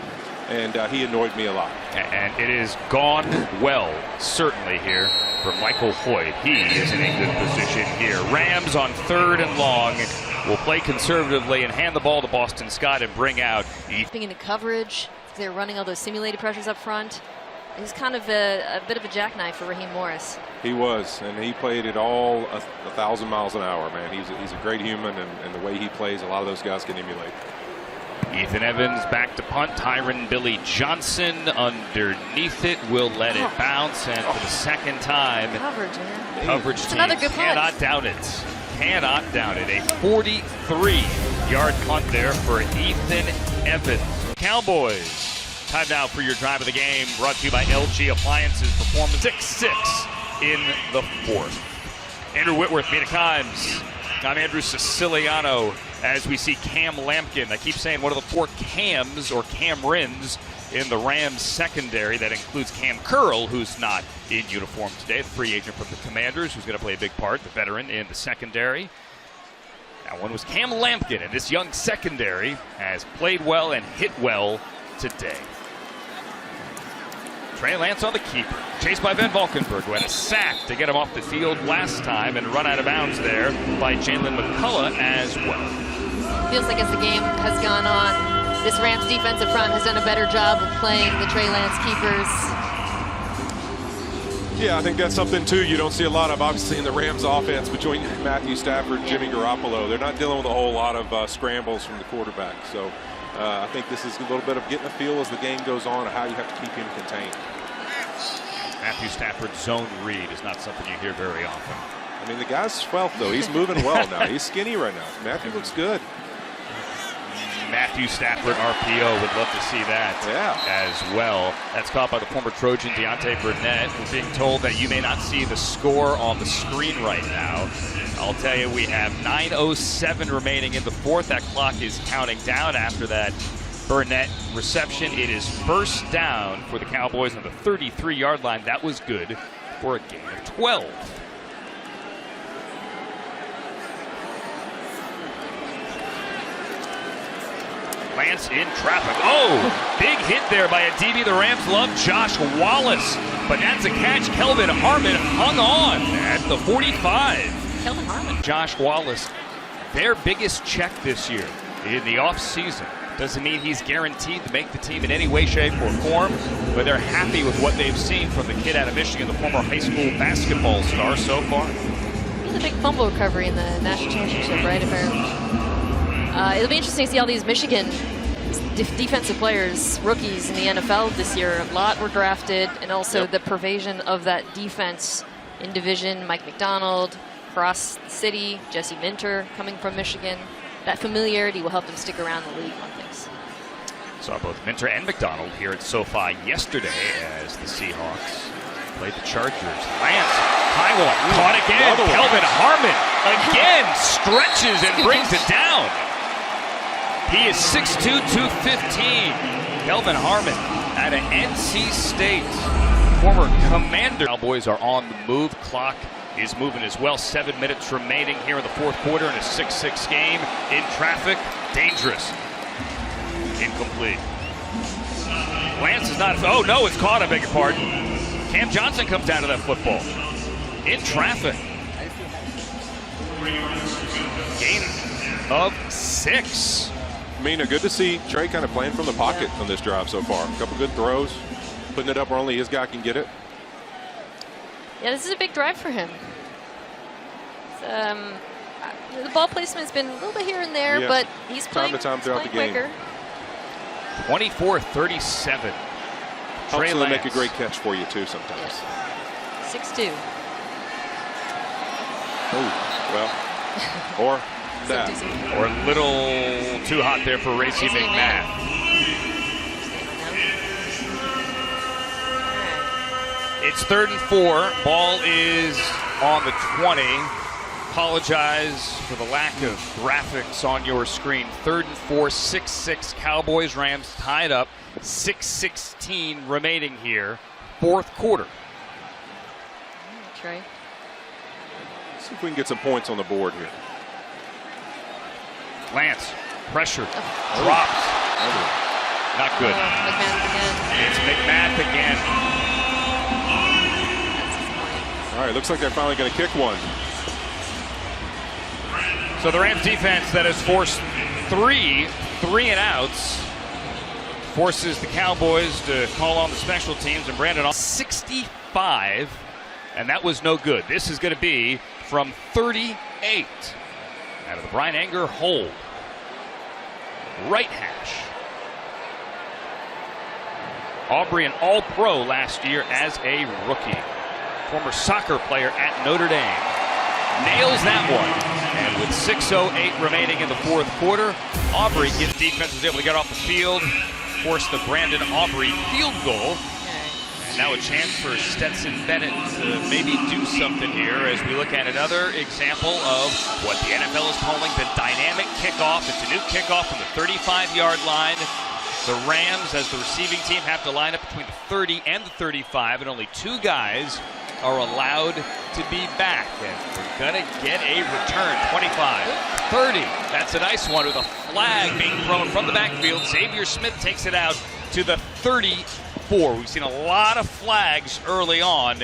and he annoyed me a lot. And it has gone well, certainly, here for Michael Hoyt. He is in a good position here. Rams on 3rd and long will play conservatively and hand the ball to Boston Scott and bring out Being in the coverage, they're running all those simulated pressures up front. He's kind of a bit of a jackknife for Raheem Morris. He was, and he played it all 1,000 miles an hour, man. He's a great human, and the way he plays, a lot of those guys can emulate. Ethan Evans back to punt. Tyron Billy Johnson underneath it will let it bounce, and for the second time, Coverage, man. coverage It's team another good punt. cannot doubt it. Cannot doubt it. A 43-yard punt there for Ethan Evans. Cowboys. Time now for your drive of the game, brought to you by LG Appliances. Performance 6-6 in the 4th. Andrew Whitworth, Mina Kimes. I'm Andrew Siciliano as we see Cam Lampkin. I keep saying one of the 4 Cams or Camerons in the Rams secondary. That includes Cam Curl, who's not in uniform today, the free agent from the Commanders, who's going to play a big part, the veteran in the secondary. That one was Cam Lampkin, and this young secondary has played well and hit well today. Trey Lance on the keeper, chased by Ben Valkenburg, who had a sack to get him off the field last time and run out of bounds there by Jalen McCullough as well. Feels like as the game has gone on, this Rams defensive front has done a better job of playing the Trey Lance keepers. Yeah, I think that's something, too, you don't see a lot of, obviously, in the Rams offense between Matthew Stafford and Jimmy Garoppolo. They're not dealing with a whole lot of scrambles from the quarterback. So I think this is a little bit of getting a feel as the game goes on of how you have to keep him contained. Matthew Stafford's zone read is not something you hear very often. I mean, the guy's svelte, though. He's moving well now. He's skinny right now. Matthew looks good. Matthew Stafford RPO, would love to see that as well. That's caught by the former Trojan Deontay Burnett. We're being told that you may not see the score on the screen right now. I'll tell you, we have 9:07 remaining in the 4th. That clock is counting down after that Burnett reception. It is 1st down for the Cowboys on the 33-yard line. That was good for a gain of 12. Lance in traffic. Oh, big hit there by a DB the Rams love, Josh Wallace. But that's a catch. Kelvin Harmon hung on at the 45. Kelvin Harmon. Josh Wallace, their biggest check this year in the offseason. Doesn't mean he's guaranteed to make the team in any way, shape, or form, but they're happy with what they've seen from the kid out of Michigan, the former high school basketball star so far. He was a big fumble recovery in the national championship, right? It'll be interesting to see all these Michigan defensive players, rookies in the NFL this year. A lot were drafted, and also the pervasion of that defense in division. Mike McDonald, across the city, Jesse Minter coming from Michigan. That familiarity will help them stick around the league, one thinks. Saw both Minter and McDonald here at SoFi yesterday as the Seahawks played the Chargers. Lance, high one, caught again. Kelvin Harmon again stretches and brings it down. He is 6'2", 215. Kelvin Harmon out of NC State, former Commander. Cowboys are on the move. Clock is moving as well. 7 minutes remaining here in the 4th quarter in a 6-6 game. In traffic, dangerous. Incomplete. Lance is not. Oh no, it's caught. I beg your pardon. Cam Johnson comes down to that football. In traffic. Gain of 6. mean, good to see Trey kind of playing from the pocket on this drive so far. A couple good throws, putting it up where only his guy can get it. Yeah, this is a big drive for him. The ball placement's been a little bit here and there, but he's playing time to time throughout the game. quicker. 24-37. Helps them make a great catch for you too sometimes. 6'2". Oh, well, or that. Or a little too hot there for Racey McMath. It's 3rd and 4. Ball is on the 20. Apologize for the lack of graphics on your screen. 3rd and 4, 6-6 Cowboys. Rams tied up. 6:16 remaining here. 4th quarter. Trey. See if we can get some points on the board here. Lance, pressure, drops. Not good. McMath again. It's McMath again. All right, looks like they're finally going to kick one. So the Rams defense that has forced 3 and-outs forces the Cowboys to call on the special teams, and Brandon 65, and that was no good. This is going to be from 38 out of the Brian Anger hold. Right hash. Aubrey, an All-Pro last year as a rookie. Former soccer player at Notre Dame. Nails that one. And with 6:08 remaining in the 4th quarter, Aubrey gives defense was able to get off the field, force the Brandon Aubrey field goal. And now a chance for Stetson Bennett to maybe do something here as we look at another example of what the NFL is calling the dynamic kickoff. It's a new kickoff from the 35-yard line. The Rams, as the receiving team, have to line up between the 30 and the 35, and only 2 guys are allowed to be back. And we're going to get a return. 25, 30. That's a nice one with a flag being thrown from the backfield. Xavier Smith takes it out to the 34. We've seen a lot of flags early on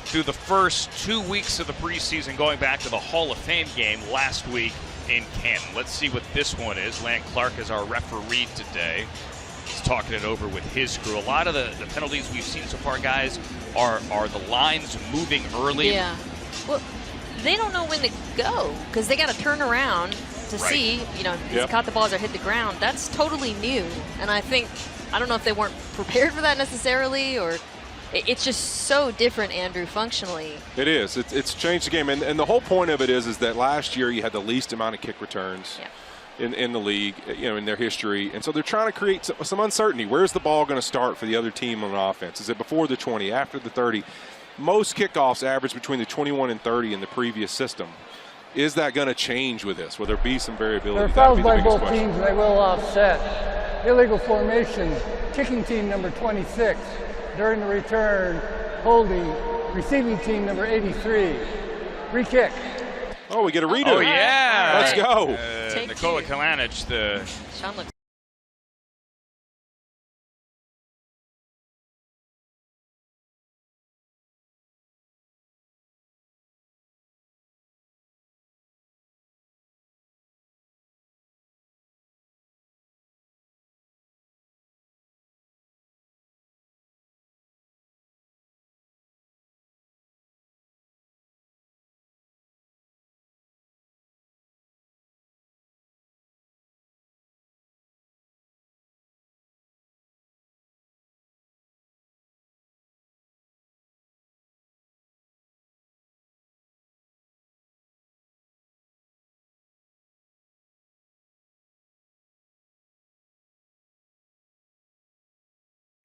through the first 2 weeks of the preseason, going back to the Hall of Fame game last week in Canton. Let's see what this one is. Lan Clark is our referee today. He's talking it over with his crew. A lot of the penalties we've seen so far, guys, are the lines moving early. Yeah. Well, they don't know when to go because they got to turn around to see, you know, if caught the balls or hit the ground. That's totally new. And I don't know if they weren't prepared for that necessarily, or it's just so different, Andrew, functionally. It is. It's changed the game. And the whole point of it is that last year you had the least amount of kick returns in the league, you know, in their history. And so they're trying to create some uncertainty. Where's the ball going to start for the other team on offense? Is it before the 20, after the 30? Most kickoffs average between the 21 and 30 in the previous system. Is that going to change with this? Will there be some variability? There are fouls by both teams, and they will offset. Illegal formation, kicking team number 26. During the return, holding receiving team number 83. Free kick. Oh, we get a redo. Oh, yeah. Let's go. Nikola Kalanic, the Sean looks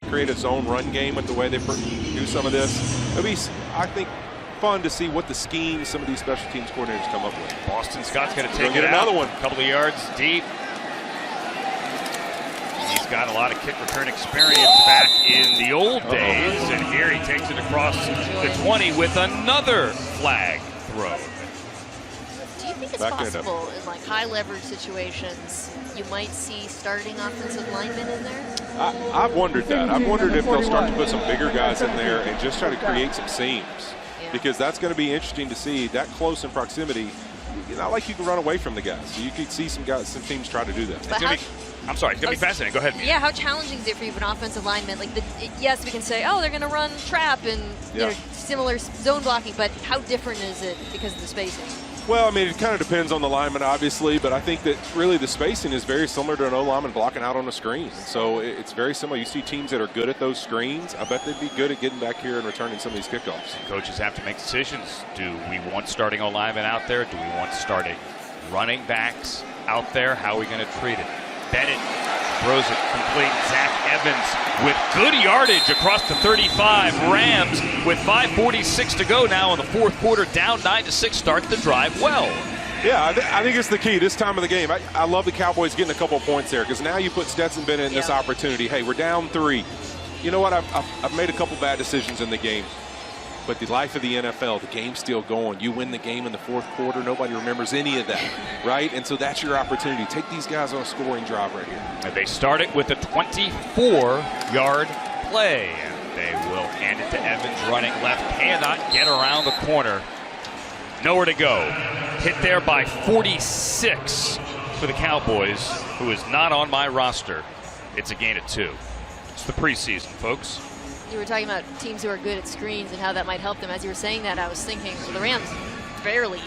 create a zone run game with the way they do some of this. It'll be, I think, fun to see what the scheme some of these special teams coordinators come up with. Boston Scott's going to take get another one. A couple of yards deep. He's got a lot of kick return experience back in the old days, and here he takes it across the 20 with another flag throw. Do you think it's possible in like high leverage situations you might see starting offensive linemen in there? I've wondered that. I've wondered if they'll start to put some bigger guys in there and just try to create some seams, because that's going to be interesting to see that close in proximity. not like you can run away from the guys. So you could see some teams try to do that. I'm sorry, it's going to be fascinating. Go ahead, Mia. Yeah, how challenging is it for you, an offensive lineman? Like, yes, we can say, oh, they're going to run trap and you know, similar zone blocking, but how different is it because of the spacing? Well, I mean, it kind of depends on the lineman, obviously, but I think that really the spacing is very similar to an O-lineman blocking out on a screen. So it's very similar. You see teams that are good at those screens. I bet they'd be good at getting back here and returning some of these kickoffs. Coaches have to make decisions. Do we want starting O-linemen out there? Do we want starting running backs out there? How are we going to treat it? Bennett throws it complete. Zach Evans with good yardage across the 35. Rams with 5:46 to go now in the fourth quarter, down 9-6, start the drive well. Yeah, I think it's the key this time of the game. I love the Cowboys getting a couple of points there because now you put Stetson Bennett in this opportunity. Hey, we're down 3. You know what? I've made a couple bad decisions in the game. But the life of the NFL, the game's still going. You win the game in the fourth quarter, nobody remembers any of that, right? And so that's your opportunity. Take these guys on a scoring drive right here. And they start it with a 24-yard play. And they will hand it to Evans running left. Cannot get around the corner. Nowhere to go. Hit there by 46 for the Cowboys, who is not on my roster. It's a gain of 2. It's the preseason, folks. You were talking about teams who are good at screens and how that might help them. As you were saying that, I was thinking, well, the Rams barely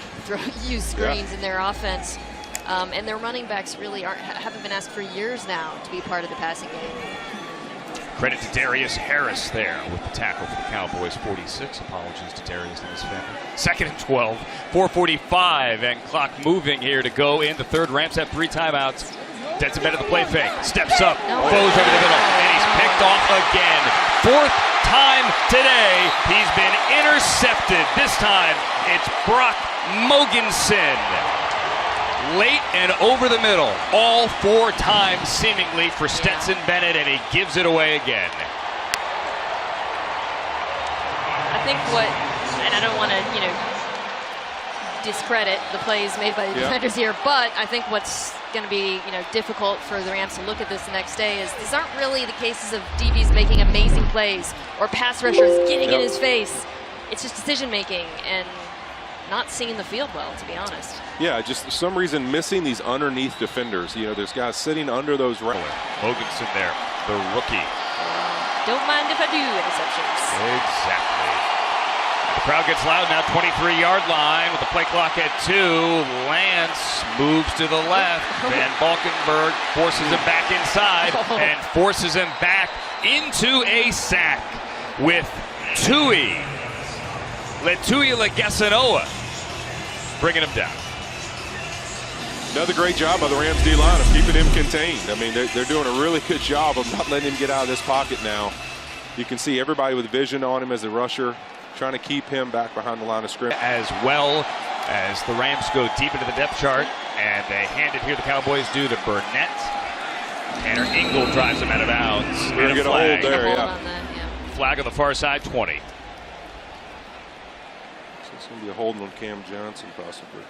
use screens in their offense. And their running backs really haven't been asked for years now to be part of the passing game. Credit to Darius Harris there with the tackle for the Cowboys. 46. Apologies to Darius and his family. 2nd and 12. 4:45 and clock moving here to go in the third. Rams have 3 timeouts. Stetson Bennett the play fake. Steps up. Goes over the middle. And he's picked off again. 4th time today. He's been intercepted. This time it's Brock Mogensen. Late and over the middle. All 4 times seemingly for Stetson Bennett, and he gives it away again. I think and I don't want to, discredit the plays made by the defenders here, but I think what's going to be, difficult for the Rams to look at this the next day is these aren't really the cases of DBs making amazing plays or pass rushers getting in his face. It's just decision making and not seeing the field well, to be honest. Yeah, just for some reason missing these underneath defenders. There's guys sitting under those. Mogensen there, the rookie. Don't mind if I do interceptions. Exactly. The crowd gets loud now, 23-yard line with the play clock at 2. Lance moves to the left. Van Valkenburg forces him back inside and forces him back into a sack with Letuia Legasenoa bringing him down. Another great job by the Rams D-line of keeping him contained. I mean, they're doing a really good job of not letting him get out of this pocket now. You can see everybody with vision on him as a rusher, trying to keep him back behind the line of scrimmage. As well as the Rams go deep into the depth chart, and they hand it here, the Cowboys do, to Burnett. Tanner Ingle drives him out of bounds. We're going to get a hold there, Flag on the far side, 20. So it's going to be a holding on Cam Johnson, possibly.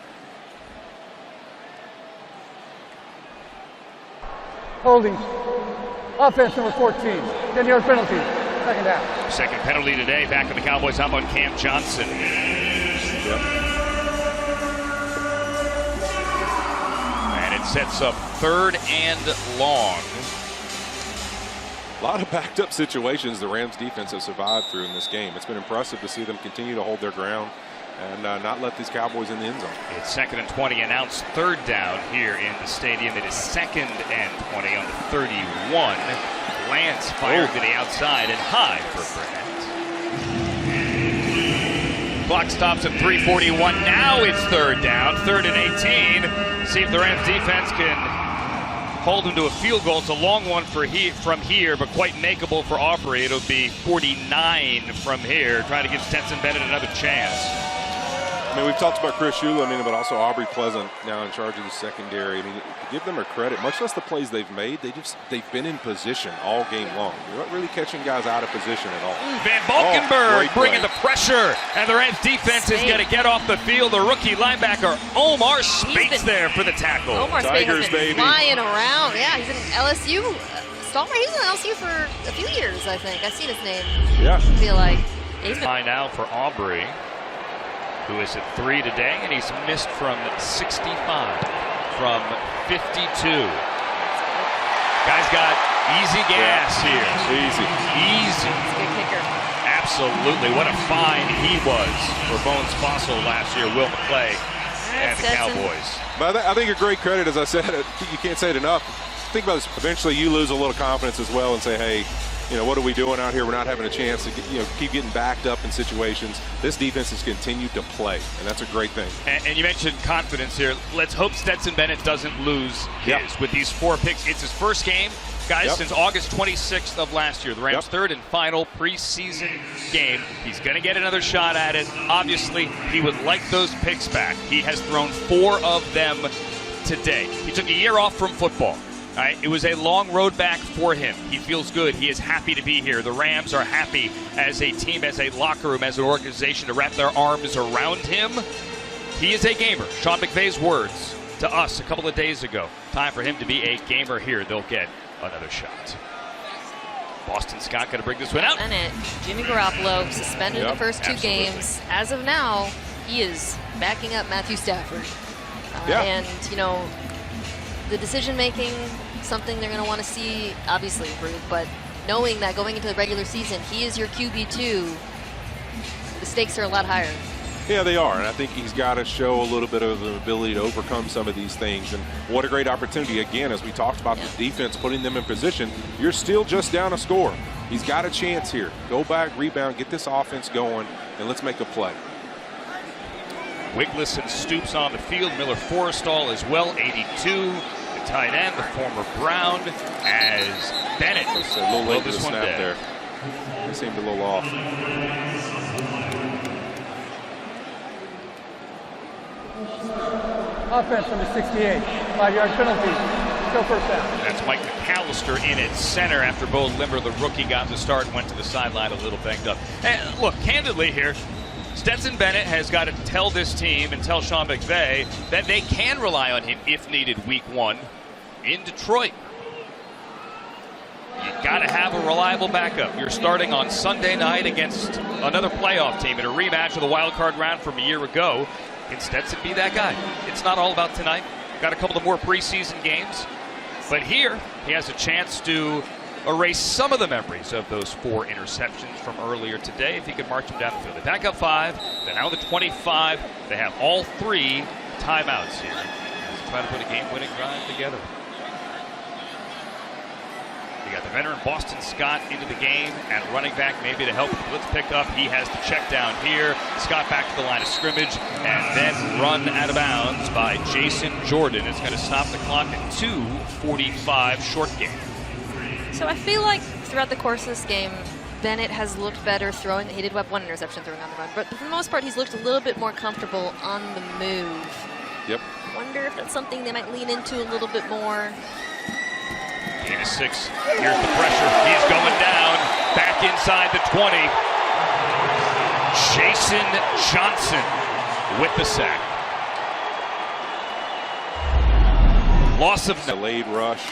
Holding. Offense number 14. 10-yard penalty. Second down. Second penalty today. Back of the Cowboys up on Cam Johnson. And it sets up 3rd and long. A lot of backed up situations the Rams defense have survived through in this game. It's been impressive to see them continue to hold their ground and not let these Cowboys in the end zone. It's 2nd and 20, announced 3rd down here in the stadium. It is 2nd and 20 on the 31. Lance fired to the outside and high for Burnett. Clock stops at 3:41. Now it's 3rd down, 3rd and 18. See if the Rams defense can hold him to a field goal. It's a long one from here, but quite makeable for Aubrey. It'll be 49 from here, trying to give Stetson Bennett another chance. I mean, we've talked about Chris Shula, but also Aubrey Pleasant now in charge of the secondary. I mean, give them a credit, much less the plays they've made. They've been in position all game long. They're not really catching guys out of position at all. Van Valkenburg bringing the pressure, and the Rams defense is going to get off the field. The rookie linebacker Omar Spates there for the tackle. Omar Spates has been flying around. Yeah, he's an LSU stalwart. He's in LSU for a few years, I think. I've seen his name. Yeah. I feel like. Find out for Aubrey. who is at 3 today, and he's missed from 65, from 52. Guy's got easy gas here. Easy. Good kicker. Absolutely. What a find he was for Bones Fossil last year, Will McClay and the Cowboys. But I think a great credit, as I said, you can't say it enough. Think about this. Eventually you lose a little confidence as well and say, hey, what are we doing out here? We're not having a chance to keep getting backed up in situations. This defense has continued to play, and that's a great thing. And you mentioned confidence here. Let's hope Stetson Bennett doesn't lose his. With these 4 picks. It's his first game, guys, since August 26th of last year. The Rams' third and final preseason game. He's going to get another shot at it. Obviously, he would like those picks back. He has thrown 4 of them today. He took a year off from football. It was a long road back for him. He feels good. He is happy to be here. The Rams are happy as a team, as a locker room, as an organization to wrap their arms around him. He is a gamer. Sean McVay's words to us a couple of days ago. Time for him to be a gamer here. They'll get another shot. Boston Scott going to bring this one out. Bennett, Jimmy Garoppolo suspended the first 2 games. As of now, he is backing up Matthew Stafford. And, the decision-making, something they're going to want to see, obviously, improve, but knowing that going into the regular season, he is your QB2, the stakes are a lot higher. Yeah, they are, and I think he's got to show a little bit of the ability to overcome some of these things, and what a great opportunity. Again, as we talked about the defense, putting them in position, you're still just down a score. He's got a chance here. Go back, rebound, get this offense going, and let's make a play. Wigless and Stoops on the field. Miller Forrestall as well, 82. The tight end, the former Brown, as Bennett. A little late to the one snap dead. there. He seemed a little off. Offense number 68, 5-yard penalty. Go first down. That's Mike McAllister in at center after Bo Limber, the rookie, got the start and went to the sideline a little banged up. And look, candidly here, Stetson Bennett has got to tell this team and tell Sean McVay that they can rely on him if needed week 1 in Detroit. You got to have a reliable backup. You're starting on Sunday night against another playoff team in a rematch of the wild card round from a year ago. Can Stetson be that guy? It's not all about tonight. Got a couple of more preseason games. But here, he has a chance to erase some of the memories of those 4 interceptions from earlier today if he could march them down the field. They back up 5. They're now the 25. They have all 3 timeouts here as they try to put a game-winning drive together. You got the veteran Boston Scott into the game at running back, maybe to help with the blitz pickup. He has the check down here. Scott back to the line of scrimmage and then run out of bounds by Jason Jordan. It's going to stop the clock at 2:45 short game. So I feel like throughout the course of this game, Bennett has looked better throwing. He did have 1 interception throwing on the run, but for the most part, he's looked a little bit more comfortable on the move. Yep. Wonder if that's something they might lean into a little bit more. Gain of 6. Here's the pressure. He's going down. Back inside the 20. Jason Johnson with the sack. Loss of delayed rush.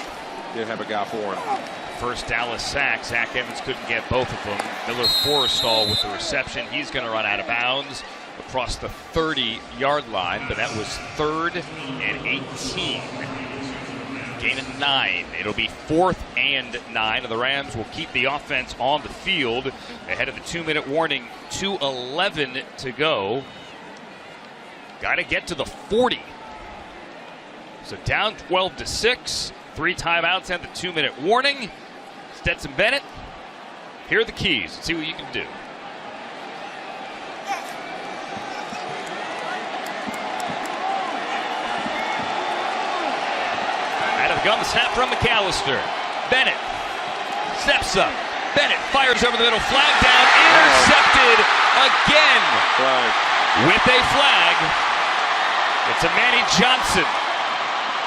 Didn't have a guy for him. First Dallas sack. Zach Evans couldn't get both of them. Miller Forrestall with the reception. He's going to run out of bounds across the 30-yard line, but that was 3rd and 18. Gain of 9. It'll be 4th and 9, and the Rams will keep the offense on the field ahead of the 2-minute warning. 2:11 to go. Got to get to the 40. So down 12-6. 3 timeouts and the 2-minute warning. Stetson Bennett, here are the keys. Let's see what you can do. Out of the gun, the snap from McAllister. Bennett steps up. Bennett fires over the middle. Flag down. Intercepted again. Flag. With a flag. It's a Manny Johnson.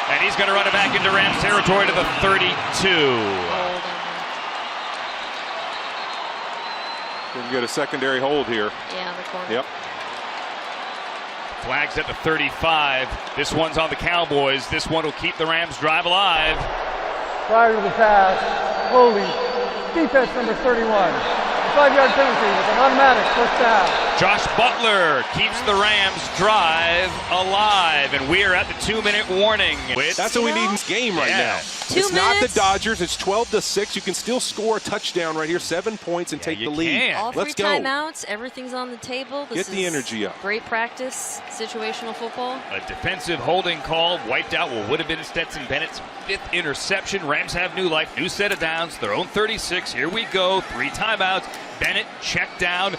And he's going to run it back into Rams territory to the 32. Didn't get a secondary hold here. Yeah, on the corner. Yep. Flags at the 35. This one's on the Cowboys. This one will keep the Rams drive alive. Prior to the pass, holding defense number 31. 5-yard penalty with an automatic first down. Josh Butler keeps the Rams drive alive, and we are at the 2-minute warning. That's what we need in this game right now. It's not the Dodgers. It's 12-6. You can still score a touchdown right here, 7 points, and take the lead. All Let's three go. timeouts. Everything's on the table. This Get the energy up. Great practice. Situational football. A defensive holding call wiped out what would have been Stetson Bennett's 5th interception. Rams have new life, new set of downs, their own 36. Here we go. 3 timeouts. Bennett checked down.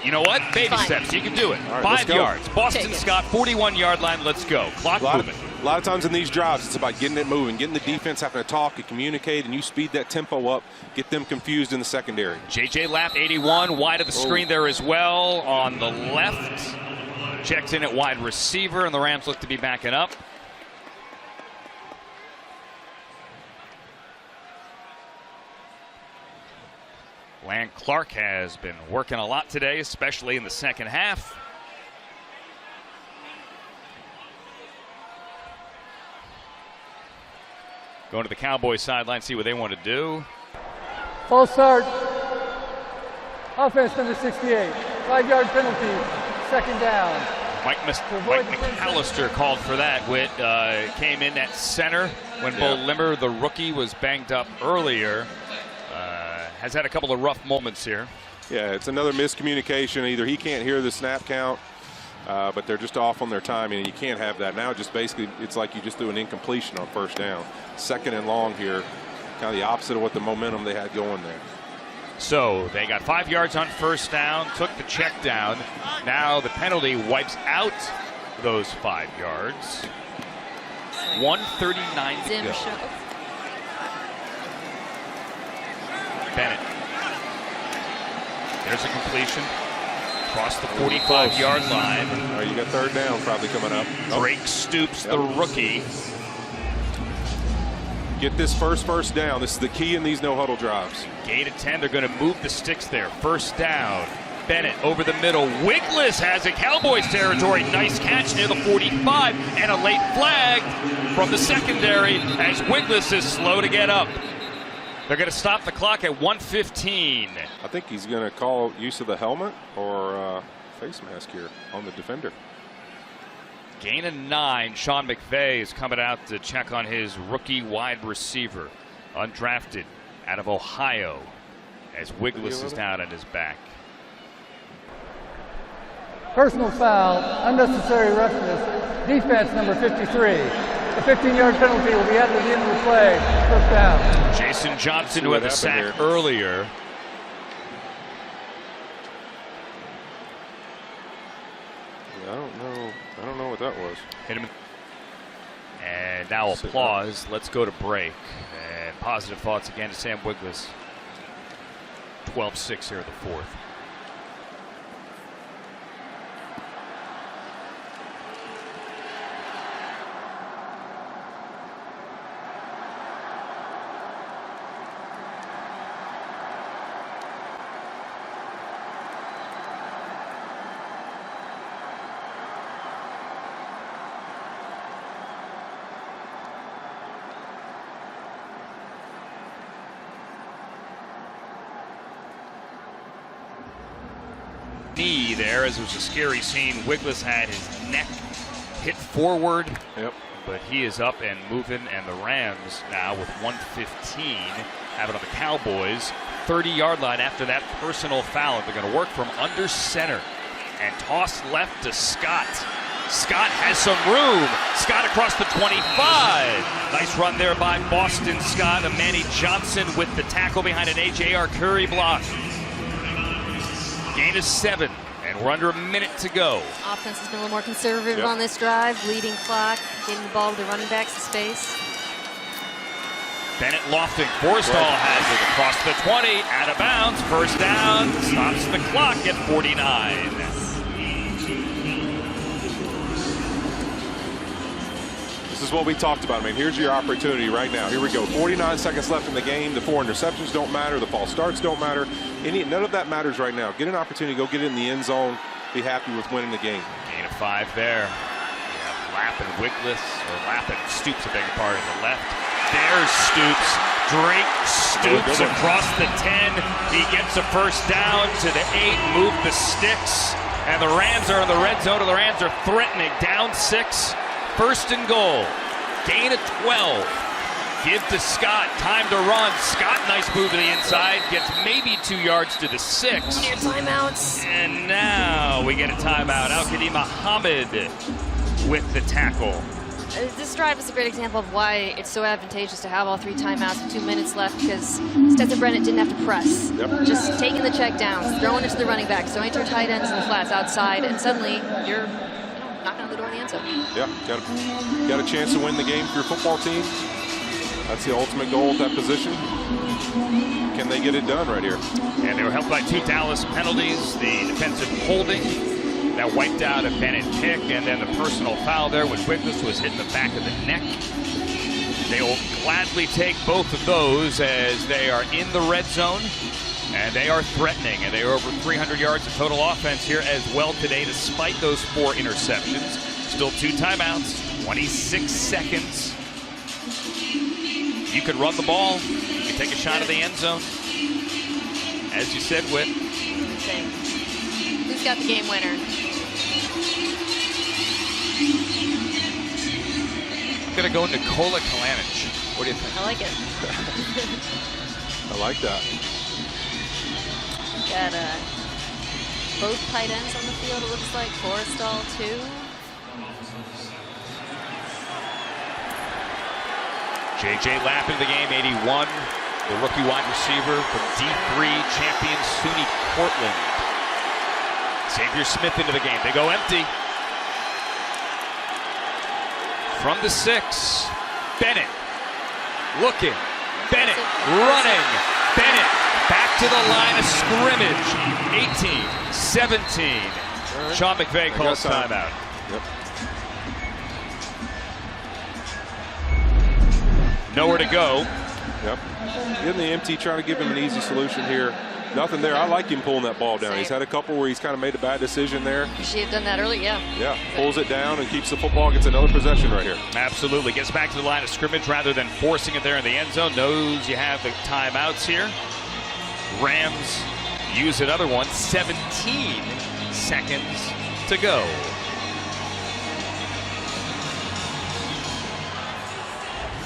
You know what? Baby steps. You can do it. Right, 5 yards. Boston Scott, 41-yard line. Let's go. Clock moving. A lot of times in these drives, it's about getting it moving, getting the defense having to talk and communicate, and you speed that tempo up, get them confused in the secondary. J.J. Lapp, 81, wide of the screen there as well on the left. Checks in at wide receiver, and the Rams look to be backing up. Land Clark has been working a lot today, especially in the second half. Going to the Cowboys sideline, see what they want to do. False start. Offense number 68. 5-yard penalty. Second down. Mike McAllister called for that. Witt came in at center when Bo Limmer, the rookie, was banged up earlier. Has had a couple of rough moments here. Yeah, it's another miscommunication. Either he can't hear the snap count, but they're just off on their timing, and you can't have that. Now just basically it's like you just do an incompletion on first down. 2nd and long here, kind of the opposite of what the momentum they had going there. So they got 5 yards on first down, took the check down. Now the penalty wipes out those 5 yards. 1:39 to go. Bennett. There's a completion. Across the 45-yard line. You got 3rd down probably coming up. Drake Stoops, the rookie. Get this first down. This is the key in these no-huddle drives. Gain of 10. They're going to move the sticks there. First down. Bennett over the middle. Wiggless has it. Cowboys territory. Nice catch near the 45. And a late flag from the secondary as Wiggless is slow to get up. They're going to stop the clock at 1:15. I think he's going to call use of the helmet or face mask here on the defender. Gain of 9. Sean McVay is coming out to check on his rookie wide receiver. Undrafted out of Ohio as Wiggless is down on his back. Personal foul, unnecessary roughness, defense number 53. A 15-yard penalty will be added at the end of the play. First down. Jason Johnson, who had the sack earlier. Yeah, I don't know what that was. Hit him. And now applause. Let's go to break. And positive thoughts again to Sam Wiggless. 12-6 here in the 4th. Knee there, as it was a scary scene. Wiggless had his neck hit forward, but he is up and moving, and the Rams now with 1:15 have it on the Cowboys 30-yard line after that personal foul. They're going to work from under center and toss left to Scott. Scott has some room. Scott across the 25. Nice run there by Boston Scott. Manny Johnson with the tackle behind an A.J. Arcuri block. Gain is 7, and we're under a minute to go. Offense has been a little more conservative on this drive, leading clock, getting the ball to the running backs in space. Bennett lofting. Forstall has it across the 20, out of bounds. First down, stops the clock at 49. This is what we talked about. I mean, here's your opportunity right now. Here we go. 49 seconds left in the game. The 4 interceptions don't matter. The false starts don't matter. None of that matters right now. Get an opportunity. Go get it in the end zone. Be happy with winning the game. Gain of 5 there. We have Lapp and Wiggless, or Lapp and Stoops, a bigger part of the left. There's Stoops. Drake Stoops across the 10. He gets a first down to the 8. Move the sticks. And the Rams are in the red zone, and the Rams are threatening. Down 6, 1st and goal. Gain of 12. Give to Scott, time to run. Scott, nice move to the inside, gets maybe 2 yards to the 6. Your timeouts. And now we get a timeout. Al-Qadim Muhammad with the tackle. This drive is a great example of why it's so advantageous to have all 3 timeouts with 2 minutes left, because Stetson Bennett didn't have to press. Yep. Just taking the check downs, throwing it to the running backs, throwing it to your tight ends in the flats outside, and suddenly you're knocking on the door in the end zone. Yeah, got a chance to win the game for your football team. That's the ultimate goal at that position. Can they get it done right here? And they were helped by 2 Dallas penalties. The defensive holding that wiped out a Bennett pick, and then the personal foul there when Quigless was hit in the back of the neck. They will gladly take both of those as they are in the red zone, and they are threatening, and they are over 300 yards of total offense here as well today, despite those 4 interceptions. Still 2 timeouts, 26 seconds. You could run the ball, you could take a shot at the end zone. As you said, Whit. Same. Who's got the game winner? I'm going to go Nikola Kalanic. What do you think? I like it. I like that. Got both tight ends on the field, it looks like. Forrestal, too. J.J. Lapp into the game, 81. The rookie wide receiver from D3 champion SUNY Portland. Xavier Smith into the game. They go empty. From the 6, Bennett looking. Bennett running. Bennett back to the line of scrimmage. 18, 17. Sean McVay calls timeout. Yep. Nowhere to go. Yep. In the empty, trying to give him an easy solution here. Nothing there. I like him pulling that ball down. He's had a couple where he's kind of made a bad decision there. Should have done that early, yeah. Yeah, pulls it down and keeps the football, gets another possession right here. Absolutely. Gets back to the line of scrimmage rather than forcing it there in the end zone. Knows you have the timeouts here. Rams use another one. 17 seconds to go.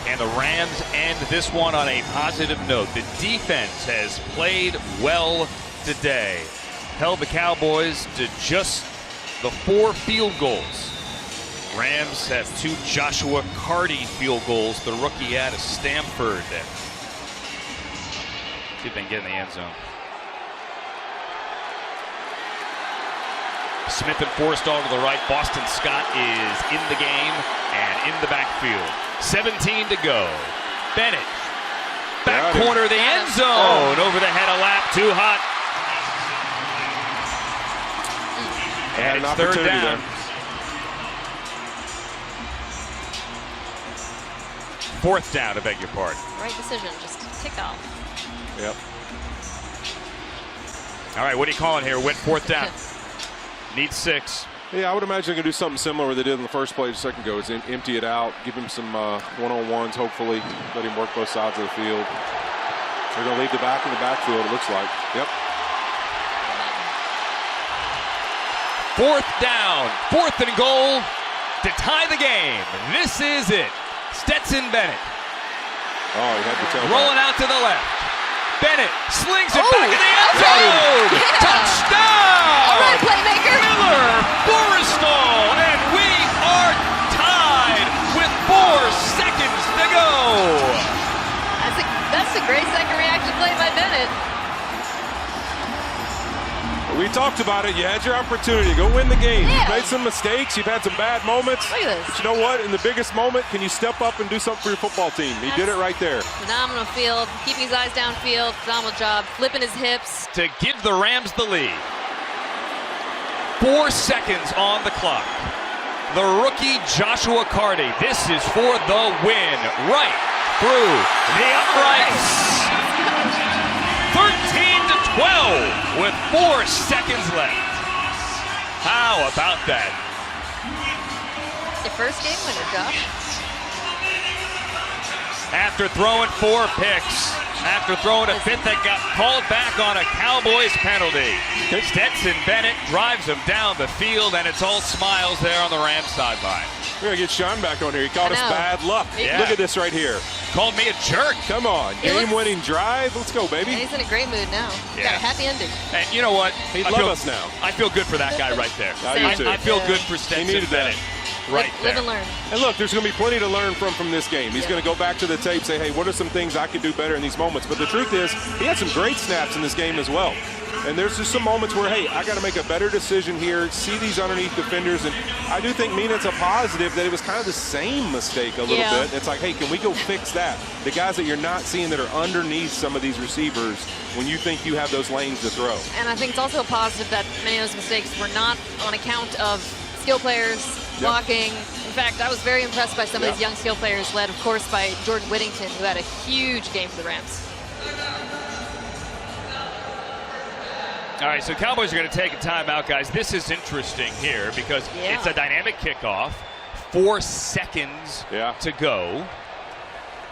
And the Rams end this one on a positive note. The defense has played well today. Held the Cowboys to just the 4 field goals. Rams have 2 Joshua Carty field goals, the rookie out of Stanford. See if they can get in the end zone. Smith and Forrestal to the right. Boston Scott is in the game and in the backfield. 17 to go. Bennett, back corner of the end zone. Over the head of Lapp, too hot. And it's 3rd down. There. 4th down, I beg your pardon. Right decision, just tick off. Yep. All right, what are you calling here? Went 4th down. Need 6. Yeah, I would imagine they're going to do something similar where they did in the first play, the second go, is empty it out, give him some one-on-ones, hopefully, let him work both sides of the field. They're going to leave the back in the backfield, it looks like. Yep. 4th down, 4th and goal to tie the game. This is it. Stetson Bennett. Oh, he had to tell rolling out to the left. Bennett slings it back in the end zone. Yeah. Touchdown! All right, playmaker. Miller, Forrestal, and we are tied with 4 seconds to go. That's a great second reaction play by Bennett. We talked about it. You had your opportunity. Go win the game. Yeah. You've made some mistakes. You've had some bad moments. Look at this. But you know what? In the biggest moment, can you step up and do something for your football team? He did it right there. Phenomenal field, keeping his eyes downfield. Phenomenal job, flipping his hips. To give the Rams the lead. 4 seconds on the clock. The rookie Joshua Carty. This is for the win. Right through the uprights. 13-12 with 4 seconds left. How about that? Your first game winner, Josh. After throwing 4 picks, after throwing a fit that got called back on a Cowboys penalty. Stetson Bennett drives him down the field, and it's all smiles there on the Rams sideline. We're going to get Sean back on here. He called us bad luck. Yeah. Look at this right here. Called me a jerk. Come on. Game-winning drive. Let's go, baby. And he's in a great mood now. Yeah. Got a happy ending. And you know what? He'd love us now. I feel good for that guy right there. I do too. I feel good for Stetson Bennett. Right Live there. and learn. And look, there's going to be plenty to learn from this game. He's going to go back to the tape, say, hey, what are some things I could do better in these moments? But the truth is, he had some great snaps in this game as well. And there's just some moments where, hey, I got to make a better decision here, see these underneath defenders. And I do think, Mina, it's a positive that it was kind of the same mistake a little bit. It's like, hey, can we go fix that? The guys that you're not seeing that are underneath some of these receivers when you think you have those lanes to throw. And I think it's also a positive that many of those mistakes were not on account of skill players, blocking. In fact, I was very impressed by some of these young skill players, led, of course, by Jordan Whittington, who had a huge game for the Rams. All right, so Cowboys are going to take a timeout, guys. This is interesting here because it's a dynamic kickoff. 4 seconds to go.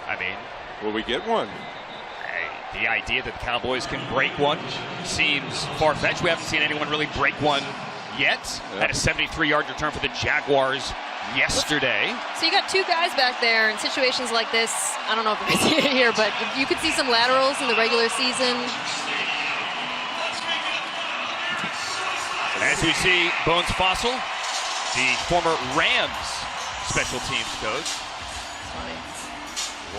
I mean, will we get one? The idea that the Cowboys can break one seems far-fetched. We haven't seen anyone really break one yet. Had a 73-yard return for the Jaguars yesterday. So you got 2 guys back there in situations like this. I don't know if you can see it here, but you could see some laterals in the regular season. As we see Bones Fossil, the former Rams special teams coach.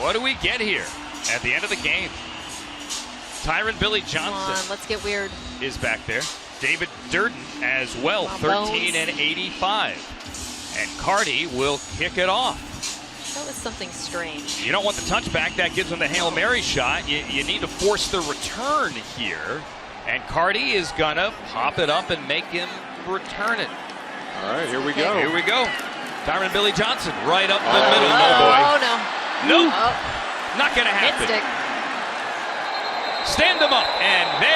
What do we get here at the end of the game? Tyron Billy Johnson. Come on, let's get weird. Is back there. David Durden as well, 13 and 85. And Cardi will kick it off. That was something strange. You don't want the touchback. That gives them the Hail Mary shot. You need to force the return here. And Cardi is going to pop it up and make him return it. All right, here we go. Here we go. Tyron Billy Johnson right up the middle. Oh, boy. Oh, no. Nope. Oh. Not going to happen. Hit stick. Stand them up. And there